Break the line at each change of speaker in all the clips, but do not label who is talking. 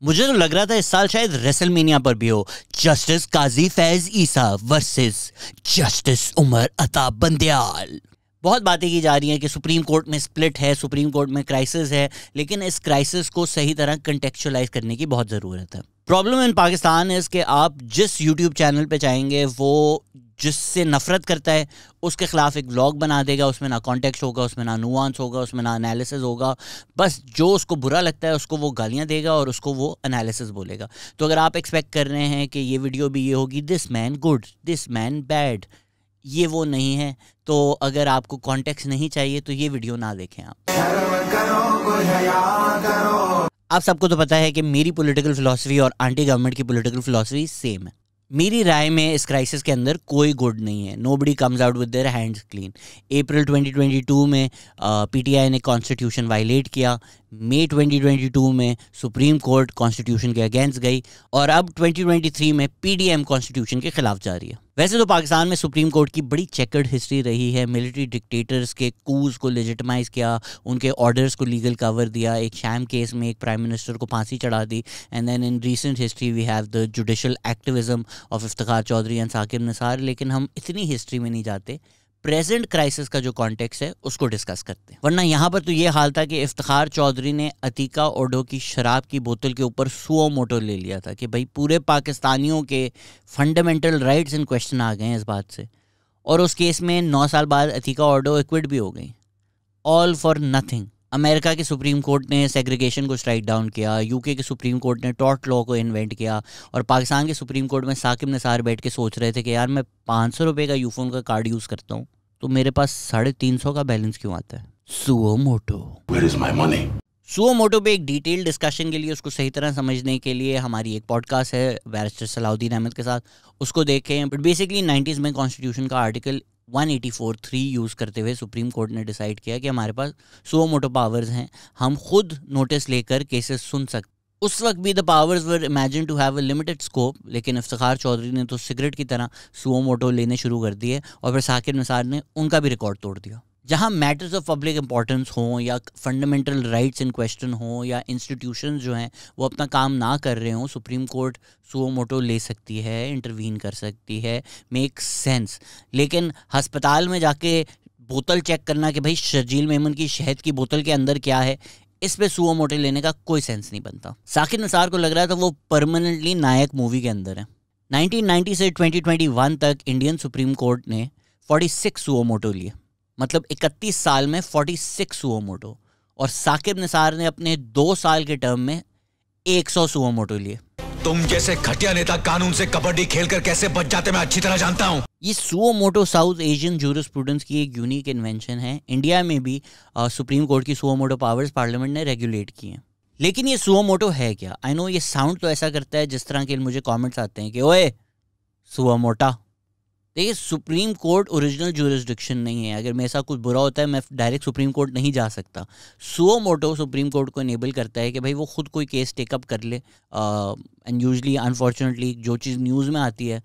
मुझे तो लग रहा था इस साल शायद रेसलमेनिया पर भी हो, जस्टिस काजी फैज ईसा वर्सेस जस्टिस उमर अता बंदयाल। बहुत बातें की जा रही हैं कि सुप्रीम कोर्ट में स्प्लिट है, सुप्रीम कोर्ट में क्राइसिस है, लेकिन इस क्राइसिस को सही तरह कंटेक्चुअलाइज करने की बहुत ज़रूरत है। प्रॉब्लम इन पाकिस्तान है कि आप जिस यूट्यूब चैनल पे चाहेंगे वो जिससे नफरत करता है उसके खिलाफ एक व्लॉग बना देगा, उसमें ना कॉन्टेक्स्ट होगा, उसमें ना नुआंस होगा, उसमें ना एनालिसिस होगा, बस जो उसको बुरा लगता है उसको वो गालियां देगा और उसको वो एनालिसिस बोलेगा। तो अगर आप एक्सपेक्ट कर रहे हैं कि ये वीडियो भी ये होगी this man good this man bad, ये वो नहीं है। तो अगर आपको कॉन्टेक्स्ट नहीं चाहिए तो ये वीडियो ना देखें। आप सबको तो पता है कि मेरी पॉलिटिकल फिलॉसफी और एंटी गवर्नमेंट की पॉलिटिकल फिलॉसफी सेम है। मेरी राय में इस क्राइसिस के अंदर कोई गुड नहीं है। Nobody comes out with their hands clean. April 2022 में पीटीआई ने कॉन्स्टिट्यूशन वायलेट किया, मई 2022 में सुप्रीम कोर्ट कॉन्स्टिट्यूशन के अगेंस्ट गई और अब 2023 में पीडीएम कॉन्स्टिट्यूशन के खिलाफ जा रही है। वैसे तो पाकिस्तान में सुप्रीम कोर्ट की बड़ी चेकर्ड हिस्ट्री रही है। मिलिट्री डिक्टेटर्स के कूज को लेजिटिमाइज किया, उनके ऑर्डर्स को लीगल कवर दिया, एक शैम केस में एक प्राइम मिनिस्टर को फांसी चढ़ा दी, and then in recent history we have the judicial activism of Iftikhar Chaudhry and Saqib Nisar. लेकिन हम इतनी हिस्ट्री में नहीं जाते, प्रेजेंट क्राइसिस का जो कॉन्टेक्स्ट है उसको डिस्कस करते हैं। वरना यहाँ पर तो ये हाल था कि इफ्तिखार चौधरी ने अतीका ओडो की शराब की बोतल के ऊपर सुओ मोटो ले लिया था कि भाई पूरे पाकिस्तानियों के फंडामेंटल राइट्स इन क्वेश्चन आ गए हैं इस बात से, और उस केस में 9 साल बाद अतीका ओडो एक्विट भी हो गई, ऑल फॉर नथिंग। अमेरिका के सुप्रीम कोर्ट ने सेग्रीगेशन को स्ट्राइक डाउन किया, यूके के सुप्रीम कोर्ट ने टॉर्ट लॉ को इन्वेंट किया, और पाकिस्तान के सुप्रीम कोर्ट में साकिब निसार बैठ के सोच रहे थे कि यार मैं 500 रुपये का यूफोन का कार्ड यूज़ करता हूँ तो मेरे पास 350 का बैलेंस क्यों आता है। Suo motu, where is my money. Suo motu पे एक डिटेल डिस्कशन के लिए, उसको सही तरह समझने के लिए हमारी एक पॉडकास्ट है बैरिस्टर सलाउद्दीन अहमद के साथ, उसको देखें। बट बेसिकली 90s में कॉन्स्टिट्यूशन का आर्टिकल 184(3) यूज़ करते हुए सुप्रीम कोर्ट ने डिसाइड किया कि हमारे पास सुओ मोटो पावर्स हैं, हम खुद नोटिस लेकर केसेस सुन सकते। उस वक्त भी the powers were imagine to have a limited scope, लेकिन इफ्तिखार चौधरी ने तो सिगरेट की तरह सुओ मोटो लेने शुरू कर दिए और फिर साकिब निसार ने उनका भी रिकॉर्ड तोड़ दिया। जहाँ मैटर्स ऑफ पब्लिक इंपॉर्टेंस हों या फंडामेंटल राइट्स इन क्वेश्चन हों या इंस्टीट्यूशन जो हैं वो अपना काम ना कर रहे हों, सुप्रीम कोर्ट सुओ मोटो ले सकती है, इंटरवीन कर सकती है, मेक सेंस। लेकिन हस्पताल में जाके बोतल चेक करना कि भाई शर्जील मेमन की शहद की बोतल के अंदर क्या है, इस पे सुओ मोटो लेने का कोई सेंस नहीं बनता। साकिब निसार को लग रहा था वो परमानेंटली नायक मूवी के अंदर है। 1990 से 2021 तक इंडियन सुप्रीम कोर्ट ने 46 सुओ मोटो लिए, मतलब 31 साल में 46 सुओ मोटो, और साकिब निसार ने अपने 2 साल के टर्म में 100 सुओ मोटो लिए।
तुम जैसे घटिया नेता कानून से कबड्डी खेलकर कैसे बच जाते मैं अच्छी तरह जानता हूँ।
ये suo motu south Asian jurisprudence की एक यूनिक इन्वेंशन है। इंडिया में भी सुप्रीम कोर्ट की सुओ मोटो पावर्स पार्लियामेंट ने रेगुलेट की हैं। लेकिन ये सुओ मोटो है क्या? आई नो ये साउंड तो ऐसा करता है जिस तरह के मुझे कमेंट्स आते हैं कि ओए सुओ मोटा। देखिए, सुप्रीम कोर्ट ओरिजिनल जूरिसडिक्शन नहीं है। अगर मेरे साथ कुछ बुरा होता है मैं डायरेक्ट सुप्रीम कोर्ट नहीं जा सकता। सुओ मोटो सुप्रीम कोर्ट को इनेबल करता है कि भाई वो खुद कोई केस टेकअप कर ले, एंड यूजली अनफॉर्चुनेटली जो चीज़ न्यूज़ में आती है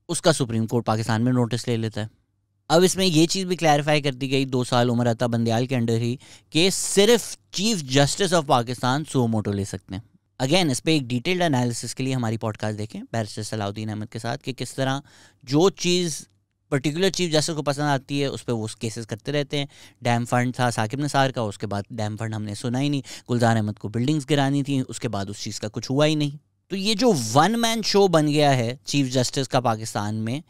उसका सुप्रीम कोर्ट पाकिस्तान में नोटिस ले लेता है। अब इसमें ये चीज़ भी क्लैरिफाई कर दी गई 2 साल उमर अता बंदयाल के अंडर ही कि सिर्फ chief justice of Pakistan suo motu ले सकते हैं। अगेन इस पर एक डिटेल्ड एनालिसिस के लिए हमारी पॉडकास्ट देखें बैरिस्टर सलाउद्दीन अहमद के साथ कि किस तरह जो चीज़ पर्टिकुलर चीफ जस्टिस को पसंद आती है उस पर वो केसेस करते रहते हैं। डैम फंड था साकिब निसार का, उसके बाद डैम फंड हमने सुना ही नहीं। गुलजार अहमद को बिल्डिंग्स गिरानी थी, उसके बाद उस चीज़ का कुछ हुआ ही नहीं। तो ये जो वन मैन शो बन गया है चीफ जस्टिस का पाकिस्तान में,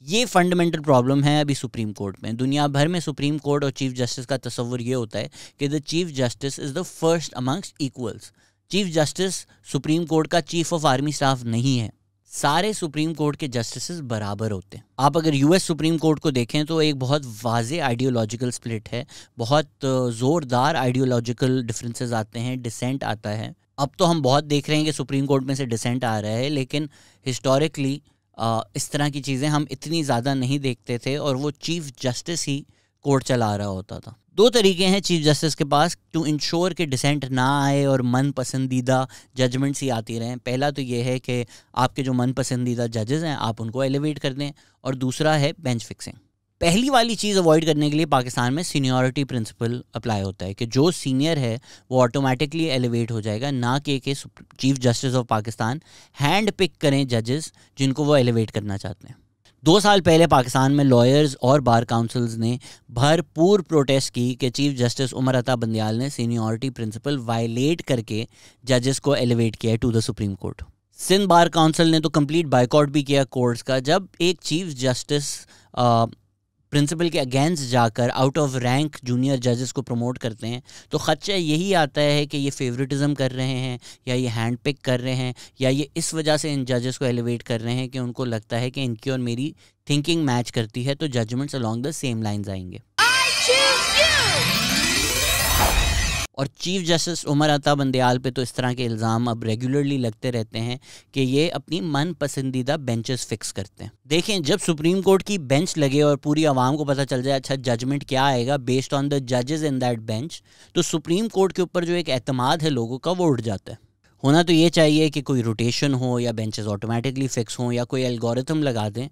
ये फंडामेंटल प्रॉब्लम है अभी सुप्रीम कोर्ट में। दुनिया भर में सुप्रीम कोर्ट और चीफ जस्टिस का तस्वुर ये होता है कि the chief justice is the first amongst equals. Chief justice supreme court का चीफ ऑफ आर्मी स्टाफ नहीं है। सारे सुप्रीम कोर्ट के जस्टिस बराबर होते हैं। आप अगर यूएस सुप्रीम कोर्ट को देखें तो एक बहुत वाज़े आइडियोलॉजिकल स्प्लिट है, बहुत ज़ोरदार आइडियोलॉजिकल डिफरेंसेस आते हैं, डिसेंट आता है। अब तो हम बहुत देख रहे हैं कि सुप्रीम कोर्ट में से डिसेंट आ रहा है, लेकिन हिस्टोरिकली इस तरह की चीज़ें हम इतनी ज़्यादा नहीं देखते थे और वो चीफ जस्टिस ही कोर्ट चला रहा होता था। 2 तरीके हैं चीफ जस्टिस के पास टू इंश्योर कि डिसेंट ना आए और मन पसंदीदा जजमेंट्स ही आती रहें। पहला तो ये है कि आपके जो मन पसंदीदा जजेस हैं आप उनको एलिवेट कर दें, और दूसरा है बेंच फिक्सिंग। पहली वाली चीज़ अवॉइड करने के लिए पाकिस्तान में सीनियरिटी प्रिंसिपल अप्लाई होता है कि जो सीनियर है वो ऑटोमेटिकली एलिवेट हो जाएगा, ना कि chief justice of Pakistan hand pick करें जजेस जिनको वो एलिवेट करना चाहते हैं। 2 साल पहले पाकिस्तान में लॉयर्स और बार काउंसिल्स ने भरपूर प्रोटेस्ट की कि चीफ जस्टिस उमर अता बंदयाल ने सीनियरिटी प्रिंसिपल वायलेट करके जजेस को एलिवेट किया है to the supreme court. Sindh bar council ने तो कंप्लीट बायकॉट भी किया कोर्ट्स का। जब एक चीफ जस्टिस प्रिंसिपल के अगेंस्ट जाकर आउट ऑफ रैंक जूनियर जजेस को प्रमोट करते हैं तो खदशा यही आता है कि ये फेवरेटिज्म कर रहे हैं, या ये हैंड पिक कर रहे हैं, या ये इस वजह से इन जजेस को एलिवेट कर रहे हैं कि उनको लगता है कि इनकी और मेरी थिंकिंग मैच करती है तो judgments along the same lines आएंगे। और चीफ जस्टिस उमर अता बंदयाल पे तो इस तरह के इल्ज़ाम अब रेगुलरली लगते रहते हैं कि ये अपनी मन पसंदीदा बेंचेस फिक्स करते हैं। देखें, जब सुप्रीम कोर्ट की बेंच लगे और पूरी आवाम को पता चल जाए अच्छा जजमेंट क्या आएगा बेस्ड ऑन द जजेस इन दैट बेंच, तो सुप्रीम कोर्ट के ऊपर जो एक एतमाद है लोगों का वो उठ जाता है। होना तो ये चाहिए कि कोई रोटेशन हो या बेंचेस ऑटोमेटिकली फिक्स हों या कोई एल्गोरिथम लगा दें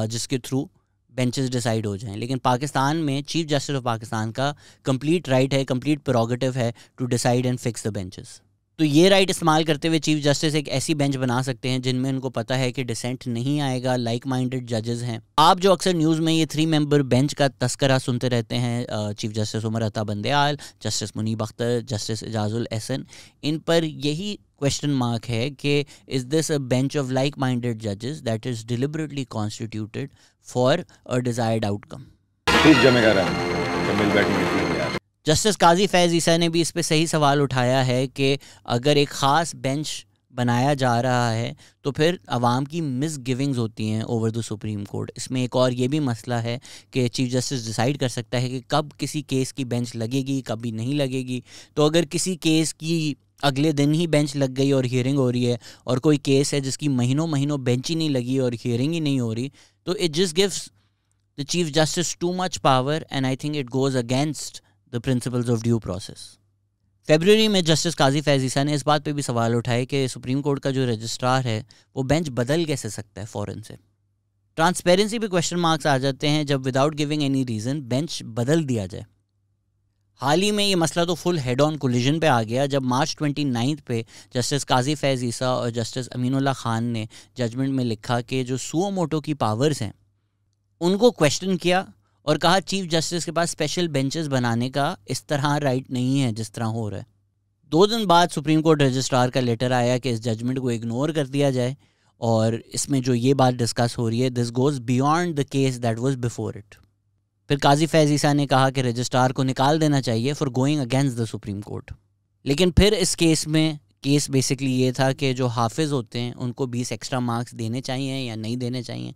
जिसके थ्रू बेंचेस डिसाइड हो जाएं। लेकिन पाकिस्तान में चीफ जस्टिस ऑफ पाकिस्तान का कंप्लीट राइट है, कंप्लीट प्रोरोगेटिव है to decide and fix the benches. तो ये राइट इस्तेमाल करते हुए चीफ जस्टिस एक ऐसी बेंच बना सकते हैं जिनमें उनको पता है कि डिसेंट नहीं आएगा, लाइक माइंडेड जजेस हैं। आप जो अक्सर न्यूज़ में ये 3 मेंबर बेंच का तस्करा सुनते रहते हैं, chief justice Umar Ata Bandial, justice Munib Akhtar, justice Ijazul Ahsan, इन पर यही क्वेश्चन मार्क है कि is this a bench of like minded जजेस that is deliberately constituted for a desired outcome. Justice Qazi Faez Isa ने भी इस पे सही सवाल उठाया है कि अगर एक ख़ास बेंच बनाया जा रहा है तो फिर आवाम की मिस गिविंग्स होती हैं ओवर द सुप्रीम कोर्ट। इसमें एक और ये भी मसला है कि चीफ जस्टिस डिसाइड कर सकता है कि कब किसी केस की बेंच लगेगी, कभी नहीं लगेगी। तो अगर किसी केस की अगले दिन ही बेंच लग गई और हियरिंग हो रही है, और कोई केस है जिसकी महीनों महीनों बेंच ही नहीं लगी और हियरिंग ही नहीं हो रही, तो it just gives the chief justice too much power and I think it goes against the principles of due process. फरवरी में जस्टिस काजी फैज़ ईसा ने इस बात पे भी सवाल उठाए कि सुप्रीम कोर्ट का जो रजिस्ट्रार है वो बेंच बदल कैसे सकता है फ़ौरन से। ट्रांसपेरेंसी पे क्वेश्चन मार्क्स आ जाते हैं जब without giving any reason bench बदल दिया जाए। हाल ही में ये मसला तो फुल हेड ऑन कोलिजन पे आ गया जब मार्च 29 पे जस्टिस काजी फैज़ ईसा और जस्टिस अमीनुल्लाह खान ने जजमेंट में लिखा कि जो सुओ मोटो की पावर्स हैं उनको क्वेश्चन किया और कहा चीफ जस्टिस के पास स्पेशल बेंचेस बनाने का इस तरह राइट नहीं है जिस तरह हो रहा है। 2 दिन बाद सुप्रीम कोर्ट रजिस्ट्रार का लेटर आया कि इस जजमेंट को इग्नोर कर दिया जाए और इसमें जो ये बात डिस्कस हो रही है this goes beyond the case that was before it. फिर काजी फैज़ ईसा ने कहा कि रजिस्ट्रार को निकाल देना चाहिए for going against the supreme court. लेकिन फिर इस केस में केस बेसिकली ये था कि जो हाफिज़ होते हैं उनको 20 एक्स्ट्रा मार्क्स देने चाहिए या नहीं देने चाहिए।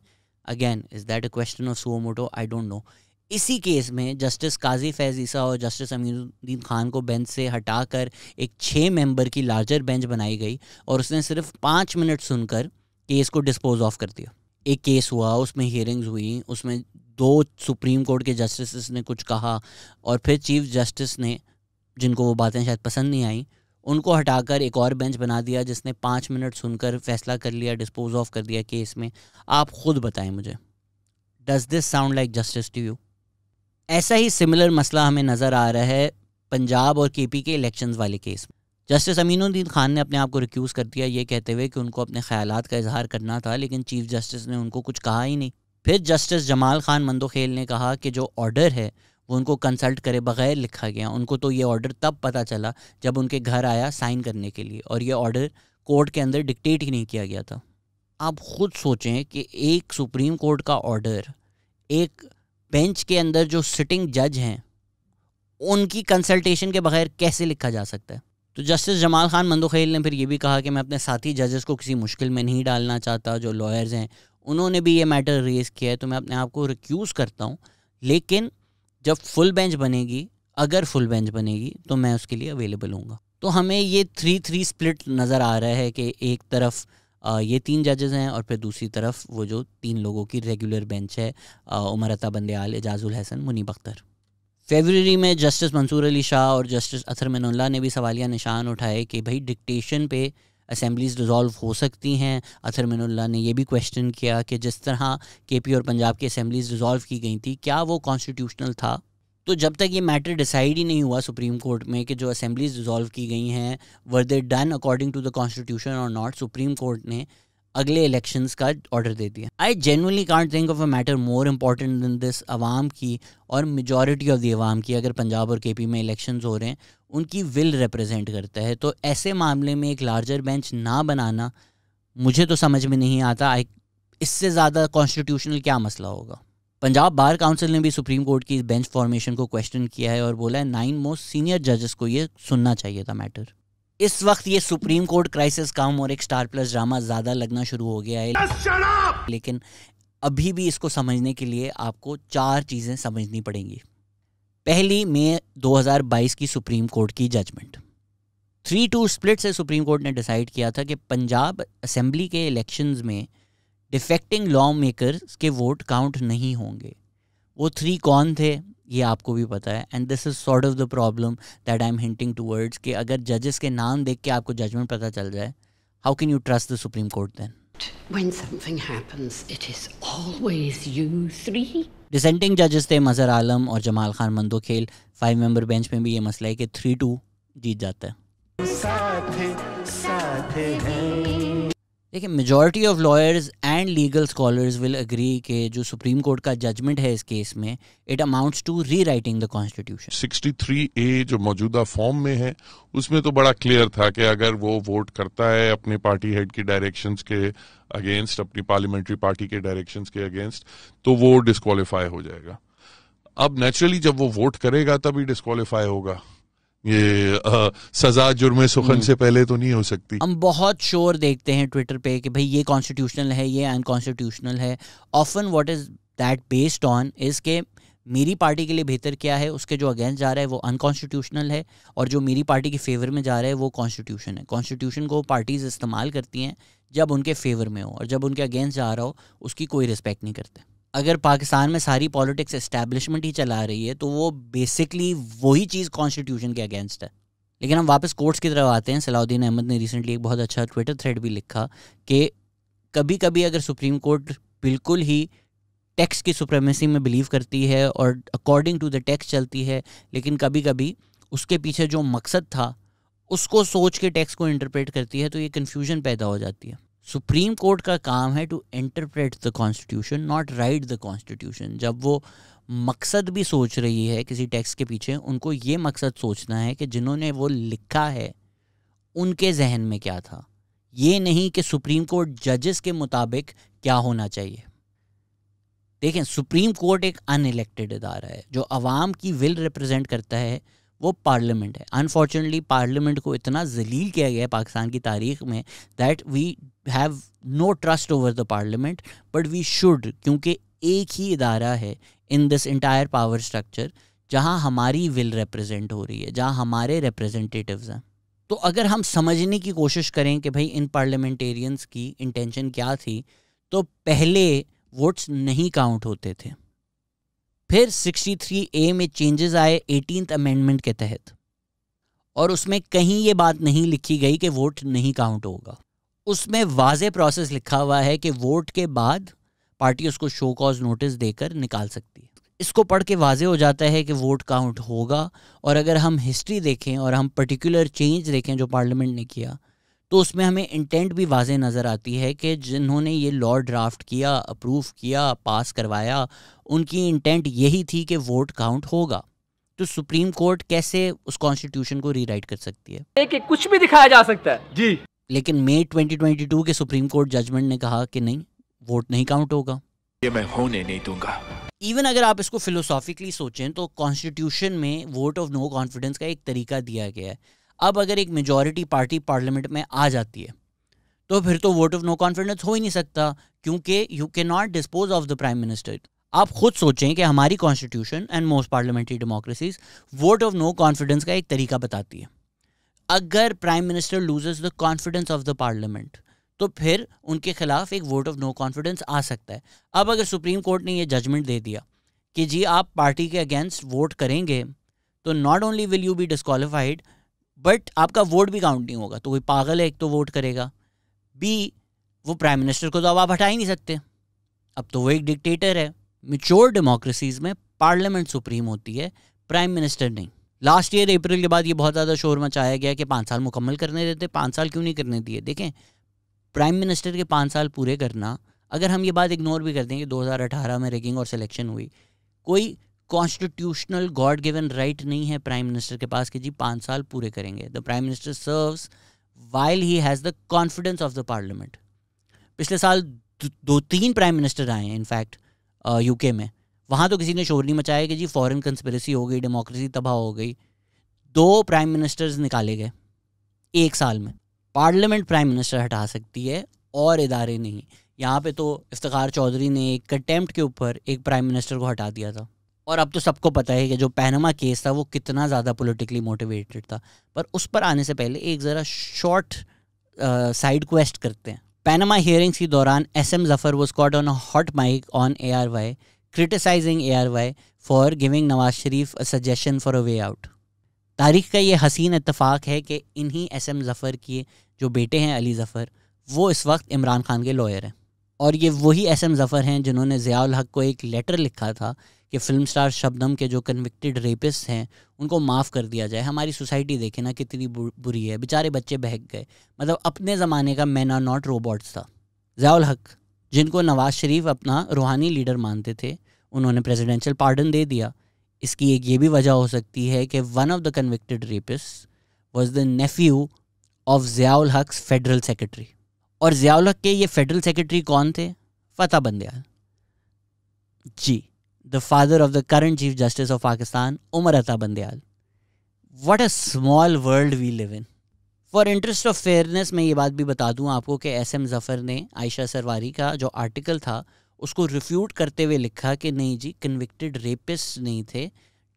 Again is that a question of suo motu, I don't know. इसी केस में जस्टिस काजी फैज़ ईसा और जस्टिस अमीनुद्दीन खान को बेंच से हटाकर एक 6 मेंबर की लार्जर बेंच बनाई गई और उसने सिर्फ 5 मिनट सुनकर केस को डिस्पोज ऑफ कर दिया। एक केस हुआ, उसमें हियरिंग्स हुई, उसमें 2 सुप्रीम कोर्ट के जस्टिस ने कुछ कहा और फिर चीफ जस्टिस ने, जिनको वो बातें शायद पसंद नहीं आई, उनको हटाकर एक और बेंच बना दिया जिसने 5 मिनट सुनकर फैसला कर लिया, डिस्पोज ऑफ कर दिया केस में। आप खुद बताएं मुझे, does this sound like justice to you? ऐसा ही सिमिलर मसला हमें नज़र आ रहा है पंजाब और केपी के इलेक्शंस वाले केस में। जस्टिस अमीनुद्दीन खान ने अपने आप को रिक्यूज़ कर दिया ये कहते हुए कि उनको अपने ख्यालात का इजहार करना था, लेकिन चीफ जस्टिस ने उनको कुछ कहा ही नहीं। फिर जस्टिस जमाल खान मंदोखेल ने कहा कि जो ऑर्डर है वो उनको कंसल्ट करे बगैर लिखा गया। उनको तो ये ऑर्डर तब पता चला जब उनके घर आया साइन करने के लिए, और ये ऑर्डर कोर्ट के अंदर डिक्टेट ही नहीं किया गया था। आप खुद सोचें कि एक सुप्रीम कोर्ट का ऑर्डर एक बेंच के अंदर जो सिटिंग जज हैं उनकी कंसल्टेशन के बगैर कैसे लिखा जा सकता है। तो जस्टिस जमाल खान मंदोखेल ने फिर ये भी कहा कि मैं अपने साथी जजेस को किसी मुश्किल में नहीं डालना चाहता, जो लॉयर्स हैं उन्होंने भी ये मैटर रेज़ किया है, तो मैं अपने आप को रिक्यूज़ करता हूँ, लेकिन जब फुल बेंच बनेगी, अगर फुल बेंच बनेगी तो मैं उसके लिए अवेलेबल हूँगा। तो हमें ये 3-3 स्प्लिट नज़र आ रहा है कि एक तरफ ये 3 जजेस हैं और फिर दूसरी तरफ वो जो 3 लोगों की रेगुलर बेंच है, उमर अता बंदयाल, एजाजुल हसन, मुनीब अख्तर। फरवरी में जस्टिस मंसूर अली शाह और जस्टिस अतर मिनुल्लाह ने भी सवालिया निशान उठाए कि भाई डिक्टेशन पे असेंबलीज डिज़ोल्व हो सकती हैं। अथर मिनुल्लाह ने यह भी क्वेश्चन किया कि जिस तरह केपी और पंजाब की असेंबलीज डिज़ोल्व की गई थी, क्या वो कॉन्स्टिट्यूशनल था? तो जब तक ये मैटर डिसाइड ही नहीं हुआ सुप्रीम कोर्ट में कि जो असेंबलीज डिज़ोल्व की गई हैं were they done according to the constitution or not, supreme court ने अगले इलेक्शंस का ऑर्डर दे दिया। I genuinely can't think of a matter more important than this. अवाम की और मेजॉरिटी ऑफ द अवाम की, अगर पंजाब और केपी में इलेक्शंस हो रहे हैं, उनकी विल रिप्रेजेंट करता है। तो ऐसे मामले में एक लार्जर बेंच ना बनाना मुझे तो समझ में नहीं आता। इससे ज़्यादा कॉन्स्टिट्यूशनल क्या मसला होगा? पंजाब बार काउंसिल ने भी सुप्रीम कोर्ट की बेंच फॉर्मेशन को क्वेश्चन किया है और बोला है 9 मोस्ट सीनियर जजेस को ये सुनना चाहिए था मैटर। इस वक्त ये सुप्रीम कोर्ट क्राइसिस कम और एक स्टार प्लस ड्रामा ज़्यादा लगना शुरू हो गया है, लेकिन अभी भी इसको समझने के लिए आपको 4 चीज़ें समझनी पड़ेंगी। पहली, मई 2022 की सुप्रीम कोर्ट की जजमेंट 3-2 स्प्लिट से सुप्रीम कोर्ट ने डिसाइड किया था कि पंजाब असेंबली के इलेक्शंस में डिफेक्टिंग लॉ मेकर्स के वोट काउंट नहीं होंगे। वो 3 कौन थे ये आपको भी पता है, and this is sort of the problem that I am hinting towards कि अगर जजेस के नाम देख के आपको जजमेंट पता चल जाए, how can you trust the supreme court then?
When something happens, it is always you 3.
Dissenting जजेस थे मजहर आलम और जमाल खान मंदोखेल। 5 मेंबर बेंच में भी ये मसला है कि 3-2 जीत जाता है। देखिए, majority of lawyers and legal scholars will agree कि जो सुप्रीम कोर्ट का जजमेंट है इस केस में, it amounts to rewriting the constitution.
63A जो मौजूदा फॉर्म में है उसमें तो बड़ा क्लियर था कि अगर वो वोट करता है अपने पार्टी हेड की डायरेक्शंस के अगेंस्ट, अपनी पार्लियामेंट्री पार्टी के डायरेक्शंस के अगेंस्ट, तो वो डिस्क्वालीफाई हो जाएगा। अब नेचुरली जब वो वोट करेगा तभी डिस्क्वालीफाई होगा। ये सजा जुर्म सुखन से पहले तो नहीं हो सकती।
हम बहुत शोर देखते हैं ट्विटर पे कि भाई ये कॉन्स्टिट्यूशनल है, ये अनकॉन्स्टिट्यूशनल है। Often what is that based on is के मेरी पार्टी के लिए बेहतर क्या है, उसके जो अगेंस्ट जा रहा है वो अनकॉन्स्टिट्यूशनल है, और जो मेरी पार्टी के फेवर में जा रहा है वो कॉन्स्टिट्यूशन है। कॉन्स्टिट्यूशन को पार्टीज इस्तेमाल करती हैं जब उनके फेवर में हो, और जब उनके अगेंस्ट जा रहा हो उसकी कोई रिस्पेक्ट नहीं करते। अगर पाकिस्तान में सारी पॉलिटिक्स एस्टैब्लिशमेंट ही चला रही है तो वो बेसिकली वही चीज़ कॉन्स्टिट्यूशन के अगेंस्ट है। लेकिन हम वापस कोर्ट्स की तरफ आते हैं। सलाउद्दीन अहमद ने रिसेंटली एक बहुत अच्छा ट्विटर थ्रेड भी लिखा कि कभी कभी अगर सुप्रीम कोर्ट बिल्कुल ही टेक्स्ट की सुप्रीमेसी में बिलीव करती है और अकॉर्डिंग टू द टेक्स्ट चलती है, लेकिन कभी कभी उसके पीछे जो मकसद था उसको सोच के टेक्स्ट को इंटरप्रेट करती है, तो ये कन्फ्यूजन पैदा हो जाती है। सुप्रीम कोर्ट का काम है to interpret the constitution, not write the constitution. जब वो मकसद भी सोच रही है किसी टेक्स्ट के पीछे, उनको ये मकसद सोचना है कि जिन्होंने वो लिखा है उनके जहन में क्या था, ये नहीं कि सुप्रीम कोर्ट जजेस के मुताबिक क्या होना चाहिए। देखें, सुप्रीम कोर्ट एक अनइलेक्टेड इदारा है। जो अवाम की विल रिप्रेजेंट करता है वो पार्लियामेंट है। अनफॉर्चुनेटली पार्लियामेंट को इतना जलील किया गया है पाकिस्तान की तारीख में that we have no trust over the parliament, but we should, क्योंकि एक ही इदारा है in this entire power structure जहां हमारी विल रिप्रेजेंट हो रही है, जहां हमारे रिप्रेजेंटेटिव्स हैं। तो अगर हम समझने की कोशिश करें कि भाई इन पार्लियामेंटेरियंस की इंटेंशन क्या थी, तो पहले वोट्स नहीं काउंट होते थे। फिर 63A में चेंजेस आए 18th अमेंडमेंट के तहत, और उसमें कहीं ये बात नहीं लिखी गई कि वोट नहीं काउंट होगा। उसमें वाज़े प्रोसेस लिखा हुआ है कि वोट के बाद पार्टी उसको शो कॉज नोटिस देकर निकाल सकती है। इसको पढ़ के वाज़े हो जाता है कि वोट काउंट होगा। और अगर हम हिस्ट्री देखें और हम पर्टिकुलर चेंज देखें जो पार्लियामेंट ने किया, तो उसमें हमें इंटेंट भी वाज़े नज़र आती है कि जिन्होंने ये लॉ ड्राफ्ट किया, अप्रूव किया, पास करवाया, उनकी इंटेंट यही थी कि वोट काउंट होगा। तो सुप्रीम कोर्ट कैसे उस कॉन्स्टिट्यूशन को रीराइट कर सकती है?
कि कुछ भी दिखाया जा सकता है जी।
लेकिन मई 2022 के सुप्रीम कोर्ट जजमेंट ने कहा कि नहीं, वोट नहीं काउंट होगा।
ये मैं होने नहीं दूंगा।
इवन अगर आप इसको फिलोसॉफिकली सोचें तो कॉन्स्टिट्यूशन में वोट ऑफ नो कॉन्फिडेंस का एक तरीका दिया गया है। अब अगर एक मेजॉरिटी पार्टी पार्लियामेंट में आ जाती है तो फिर तो वोट ऑफ नो कॉन्फिडेंस हो ही नहीं सकता, क्योंकि you can not dispose of the prime minister. आप खुद सोचें कि हमारी constitution and most parliamentary democracies vote of no confidence का एक तरीका बताती है। अगर prime minister loses the confidence of the parliament तो फिर उनके खिलाफ एक वोट ऑफ नो कॉन्फिडेंस आ सकता है। अब अगर सुप्रीम कोर्ट ने ये जजमेंट दे दिया कि जी आप पार्टी के अगेंस्ट वोट करेंगे, तो not only will you B disqualified but आपका वोट भी काउंट नहीं होगा। तो कोई पागल है एक तो वोट करेगा, बी वो प्राइम मिनिस्टर को तो अब आप हटा ही नहीं सकते, अब तो वो एक डिक्टेटर है। मैच्योर डेमोक्रेसीज में पार्लियामेंट सुप्रीम होती है, प्राइम मिनिस्टर नहीं। लास्ट ईयर अप्रैल के बाद ये बहुत ज़्यादा शोर मचाया गया कि 5 साल मुकम्मल करने देते, 5 साल क्यों नहीं करने दिए। देखें, प्राइम मिनिस्टर के 5 साल पूरे करना, अगर हम ये बात इग्नोर भी कर दें कि 2018 में रैगिंग और सिलेक्शन हुई, कोई कॉन्स्टिट्यूशनल गॉड गिवन राइट नहीं है प्राइम मिनिस्टर के पास कि जी 5 साल पूरे करेंगे। The prime minister serves while he has the confidence of the parliament. पिछले साल 2-3 प्राइम मिनिस्टर आए हैं इनफैक्ट यूके में, वहाँ तो किसी ने शोर नहीं मचाया कि जी फॉरेन कंस्पिरेसी हो गई, डेमोक्रेसी तबाह हो गई। 2 प्राइम मिनिस्टर्स निकाले गए 1 साल में। पार्लियामेंट प्राइम मिनिस्टर हटा सकती है और इदारे नहीं। यहाँ पे तो इफ्तिखार चौधरी ने एक कंटेम्प्ट के ऊपर एक प्राइम मिनिस्टर को हटा दिया था। और अब तो सबको पता है कि जो पैनामा केस था वो कितना ज़्यादा पॉलिटिकली मोटिवेटेड था। पर उस पर आने से पहले एक ज़रा शॉर्ट साइड क्वेस्ट करते हैं। पैनामा हियरिंग्स के दौरान SM Zafar was caught on a hot mic on ARY criticizing ARY for giving Nawaz Sharif a suggestion for a way out। तारीख का ये हसीन इत्तेफाक है कि इन्हीं SM Zafar के जो बेटे हैं अली ज़फ़र, वो इस वक्त इमरान खान के लॉयर हैं। और ये वही SM Zafar हैं जिन्होंने ज़ियाउल हक को एक लेटर लिखा था कि फिल्म स्टार शबनम के जो कन्विक्टेड रेपिस्ट हैं उनको माफ़ कर दिया जाए। हमारी सोसाइटी देखे ना कितनी बुरी है, बेचारे बच्चे बहक गए। मतलब अपने ज़माने का मैन आर नॉट रोबोट्स था। ज़ियाउल हक जिनको नवाज शरीफ अपना रूहानी लीडर मानते थे, उन्होंने प्रेसिडेंशियल पार्डन दे दिया। इसकी एक ये भी वजह हो सकती है कि one of the convicted rapist was the Neiphiu of Ziaul हक फेडरल सेक्रेटरी। और ज़ियाउल हक के ये फेडरल सेक्रेटरी कौन थे? फतह बंदियाल जी, the father of the current Chief Justice of Pakistan, Umar Ata Bandial। What a small world we live in। For interest of fairness मैं ये बात भी बता दूं आपको कि SM Zafar ने आयशा सरवारी का जो आर्टिकल था उसको रिफ्यूट करते हुए लिखा कि नहीं जी, कन्विक्टेड रेपिस्ट नहीं थे,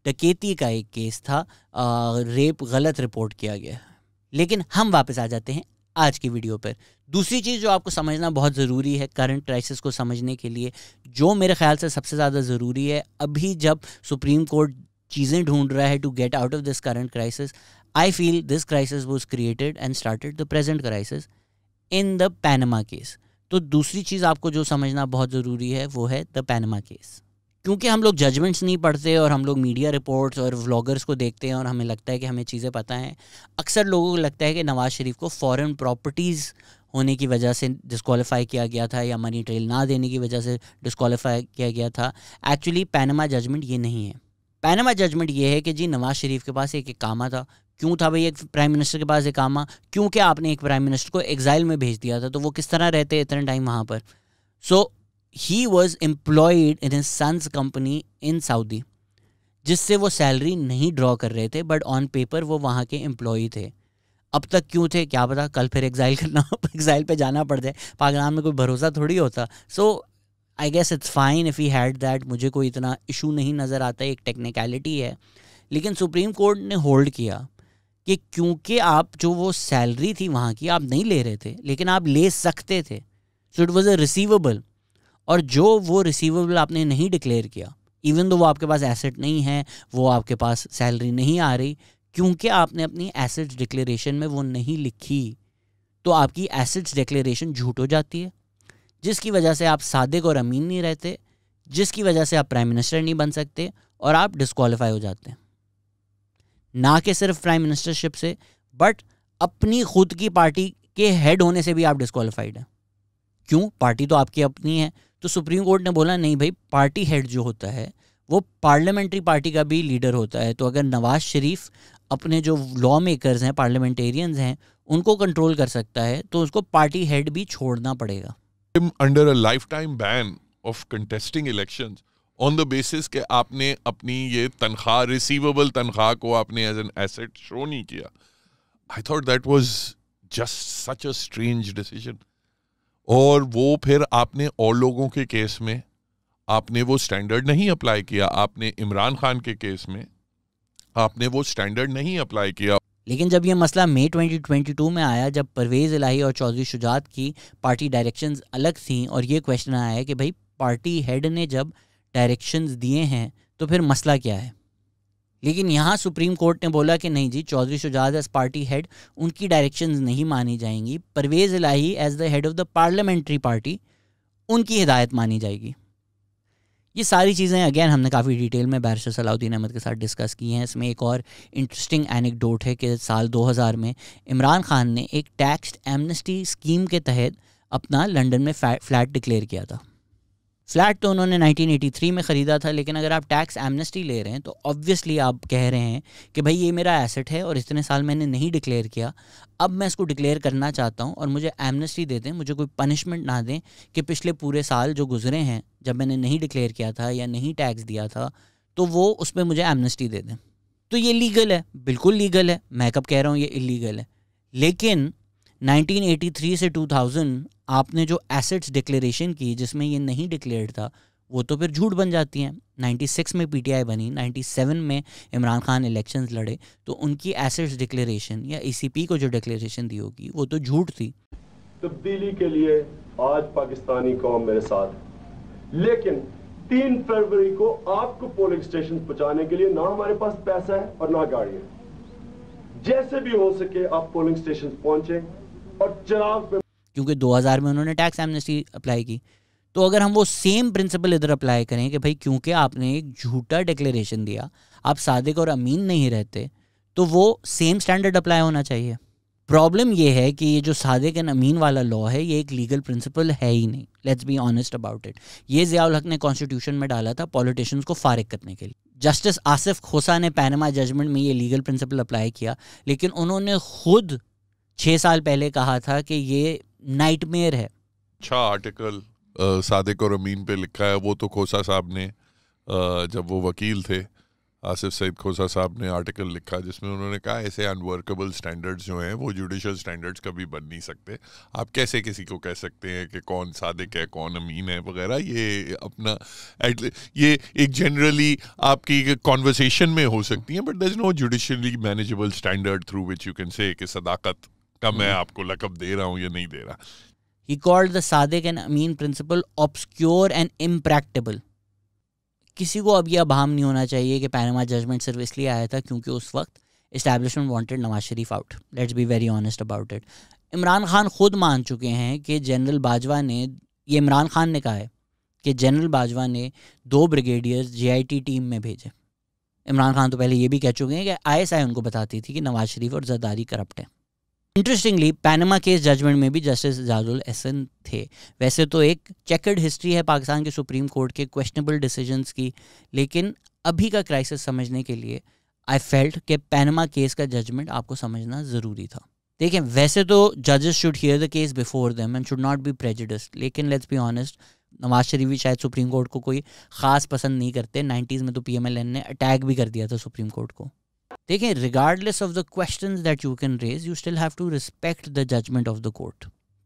डकैती का एक केस था, रेप गलत रिपोर्ट किया गया। लेकिन हम वापस आ जाते हैं आज की वीडियो पर। दूसरी चीज़ जो आपको समझना बहुत ज़रूरी है करंट क्राइसिस को समझने के लिए, जो मेरे ख्याल से सबसे ज़्यादा ज़रूरी है अभी जब सुप्रीम कोर्ट चीज़ें ढूंढ रहा है to get out of this current crisis, I feel this crisis was created and started the present crisis in the Panama case. तो दूसरी चीज़ आपको जो समझना बहुत ज़रूरी है वो है द पैनामा केस। क्योंकि हम लोग जजमेंट्स नहीं पढ़ते और हम लोग मीडिया रिपोर्ट्स और व्लॉगर्स को देखते हैं और हमें लगता है कि हमें चीज़ें पता हैं। अक्सर लोगों को लगता है कि नवाज़ शरीफ को फॉरेन प्रॉपर्टीज़ होने की वजह से डिस्क्वालीफाई किया गया था या मनी ट्रेल ना देने की वजह से डिस्क्वालीफाई किया गया था। एक्चुअली पैनामा जजमेंट ये नहीं है। पैनामा जजमेंट ये है कि जी नवाज़ शरीफ के पास एक इकामा था। क्यों था भाई एक प्राइम मिनिस्टर के पास इकामा? क्योंकि आपने एक प्राइम मिनिस्टर को एग्जाइल में भेज दिया था, तो वो किस तरह रहते इतने टाइम वहाँ पर। सो he was employed in his son's company in Saudi, जिससे वो सैलरी नहीं ड्रॉ कर रहे थे, बट ऑन पेपर वो वहाँ के एम्प्लॉई थे। अब तक क्यों थे क्या पता, कल फिर एग्जाइल पे जाना पड़ जाए। पाकिस्तान में कोई भरोसा थोड़ी होता। So I guess it's fine if he had that. मुझे कोई इतना इशू नहीं नज़र आता, एक टेक्निकलिटी है। लेकिन सुप्रीम कोर्ट ने होल्ड किया कि क्योंकि आप जो वो सैलरी थी वहाँ की आप नहीं ले रहे थे, लेकिन आप ले सकते थे, so it was a receivable. और जो वो रिसीवेबल आपने नहीं डिक्लेयर किया, इवन दो वो आपके पास एसेट नहीं है, वो आपके पास सैलरी नहीं आ रही, क्योंकि आपने अपनी एसेट्स डिक्लेरेशन में वो नहीं लिखी, तो आपकी एसेट्स डिक्लेरेशन झूठ हो जाती है, जिसकी वजह से आप सादिक और अमीन नहीं रहते, जिसकी वजह से आप प्राइम मिनिस्टर नहीं बन सकते और आप डिस्क्वालीफाई हो जाते हैं। ना कि सिर्फ प्राइम मिनिस्टरशिप से, बट अपनी खुद की पार्टी के हेड होने से भी आप डिस्क्वालीफाइड हैं। क्यों? पार्टी तो आपकी अपनी है। तो सुप्रीम कोर्ट ने बोला नहीं भाई, पार्टी हेड जो होता है वो पार्लियामेंट्री पार्टी का भी लीडर होता है। तो अगर नवाज शरीफ अपने जो लॉ मेकर्स हैं, पार्लियामेंटेरियंस हैं, उनको कंट्रोल कर सकता है, तो उसको पार्टी हेड भी छोड़ना पड़ेगा।
Under a life time ban of contesting elections on the basis कि आपने अपनी ये तनख्वाह, रिसीवेबल तनख्वाह को आपने एज एन एसेट शो नहीं किया। I thought that was just such a strange decision. और वो फिर आपने और लोगों के केस में आपने वो स्टैंडर्ड नहीं अप्लाई किया। आपने इमरान खान के केस में आपने वो स्टैंडर्ड नहीं अप्लाई किया।
लेकिन जब ये मसला मई 2022 में आया, जब परवेज़ इलाही और चौधरी शुजात की पार्टी डायरेक्शंस अलग थी और ये क्वेश्चन आया कि भाई पार्टी हेड ने जब डायरेक्शंस दिए हैं तो फिर मसला क्या है। लेकिन यहाँ सुप्रीम कोर्ट ने बोला कि नहीं जी, Chaudhry Shujaat as party head, उनकी डायरेक्शंस नहीं मानी जाएंगी, Pervaiz Elahi as the head of the parliamentary party, उनकी हिदायत मानी जाएगी। ये सारी चीज़ें अगेन हमने काफ़ी डिटेल में बैरिस्टर सलाउद्दीन अहमद के साथ डिस्कस की हैं। इसमें एक और इंटरेस्टिंग एनेक्डोट है कि साल 2000 में इमरान खान ने एक टैक्स एमनेस्टी स्कीम के तहत अपना लंदन में फ्लैट डिक्लेयर किया था। फ्लैट तो उन्होंने 1983 में ख़रीदा था, लेकिन अगर आप टैक्स एमनेस्टी ले रहे हैं तो ऑब्वियसली आप कह रहे हैं कि भाई ये मेरा एसेट है और इतने साल मैंने नहीं डिक्लेयर किया, अब मैं इसको डिक्लेयर करना चाहता हूँ और मुझे एमनेस्टी दे दें, मुझे कोई पनिशमेंट ना दें कि पिछले पूरे साल जो गुजरे हैं जब मैंने नहीं डिक्लेयर किया था या नहीं टैक्स दिया था, तो वो उसमें मुझे एमनेस्टी दे दें। तो ये लीगल है, बिल्कुल लीगल है, मैं कब कह रहा हूँ ये इलीगल है। लेकिन 1983 से 2000 आपने जो एसेट्स डिक्लेरेशन की जिसमें ये नहीं डिक्लेयर्ड था, वो तो फिर झूठ बन जाती हैं। 96 में पीटीआई बनी, 97 में इमरान खान इलेक्शंस लड़े, तो उनकी एसेट्स डिक्लेरेशन या ईसीपी को जो डिक्लेरेशन दी होगी वो तो झूठ थी।
तब्दीली के लिए आज पाकिस्तानी कौम मेरे साथ है, लेकिन 3 फरवरी को आपको पोलिंग स्टेशन पहुंचाने के लिए ना हमारे पास पैसा है और ना गाड़ी है। जैसे भी हो सके आप पोलिंग स्टेशन पहुंचे और चिराग पे, क्योंकि
2000 में उन्होंने टैक्स एमनेस्टी अप्लाई की, तो अगर हम वो सेम प्रिंसिपल इधर अप्लाई करें कि भाई क्योंकि आपने एक झूठा डिक्लेरेशन दिया, आप सादिक और अमीन नहीं रहते, तो वो सेम स्टैंडर्ड अप्लाई होना चाहिए। प्रॉब्लम ये है कि ये जो सादिक एंड अमीन वाला लॉ है ये एक लीगल प्रिंसिपल है ही नहीं। Let's be honest about it. ये ज़ियाउल हक ने कॉन्स्टिट्यूशन में डाला था पॉलिटिशियंस को फारिग करने के लिए। जस्टिस आसिफ खोसा ने पैनामा जजमेंट में ये लीगल प्रिंसिपल अप्लाई किया, लेकिन उन्होंने खुद 6 साल पहले कहा था कि ये नाइटमेयर है।
अच्छा आर्टिकल सादिक और अमीन पे लिखा है, वो तो खोसा साहब ने जब वो वकील थे आसिफ सईद खोसा साहब ने आर्टिकल लिखा जिसमें उन्होंने कहा ऐसे अनवर्केबल स्टैंडर्ड्स जो हैं वो जुडिशल स्टैंडर्ड्स कभी बन नहीं सकते। आप कैसे किसी को कह सकते हैं कि कौन सादिक है कौन अमीन है वगैरह। ये अपना ये एक जनरली आपकी कॉन्वर्सेशन में हो सकती है, but there is no judicially manageable standard through which you can say कि सदाकत का मैं आपको लकब दे रहा हूँ या नहीं दे रहा।
He called the Sadiq and Amin principle obscure and impracticable. किसी को अब यह अभाम नहीं होना चाहिए कि पैनामा जजमेंट सिर्फ इसलिए आया था क्योंकि उस वक्त establishment wanted Nawaz Sharif out. Let's be very honest about it. Imran Khan खुद मान चुके हैं कि जनरल बाजवा ने, ये इमरान खान ने कहा है कि जनरल बाजवा ने 2 ब्रिगेडियर्स JIT टीम में भेजे। इमरान खान तो पहले ये भी कह चुके हैं कि ISI उनको बताती थी कि नवाज शरीफ और जरदारी करप्ट हैं। इंटरेस्टिंगली पैनामा केस जजमेंट में भी जस्टिस एजाजुल एहसन थे। वैसे तो एक चेकर्ड हिस्ट्री है पाकिस्तान के सुप्रीम कोर्ट के क्वेश्चनेबल डिसीजंस की, लेकिन अभी का क्राइसिस समझने के लिए आई फेल्ट कि पैनामा केस का जजमेंट आपको समझना ज़रूरी था। देखें, वैसे तो जजेस should hear the case before them and should not be prejudiced, लेकिन let's be honest, Nawaz Sharif भी शायद सुप्रीम कोर्ट को कोई ख़ास पसंद नहीं करते। 90s में तो PMLN ने अटैक भी कर दिया था सुप्रीम कोर्ट को। देखें, regardless of the questions that you can raise, you still have to respect the judgment of the court.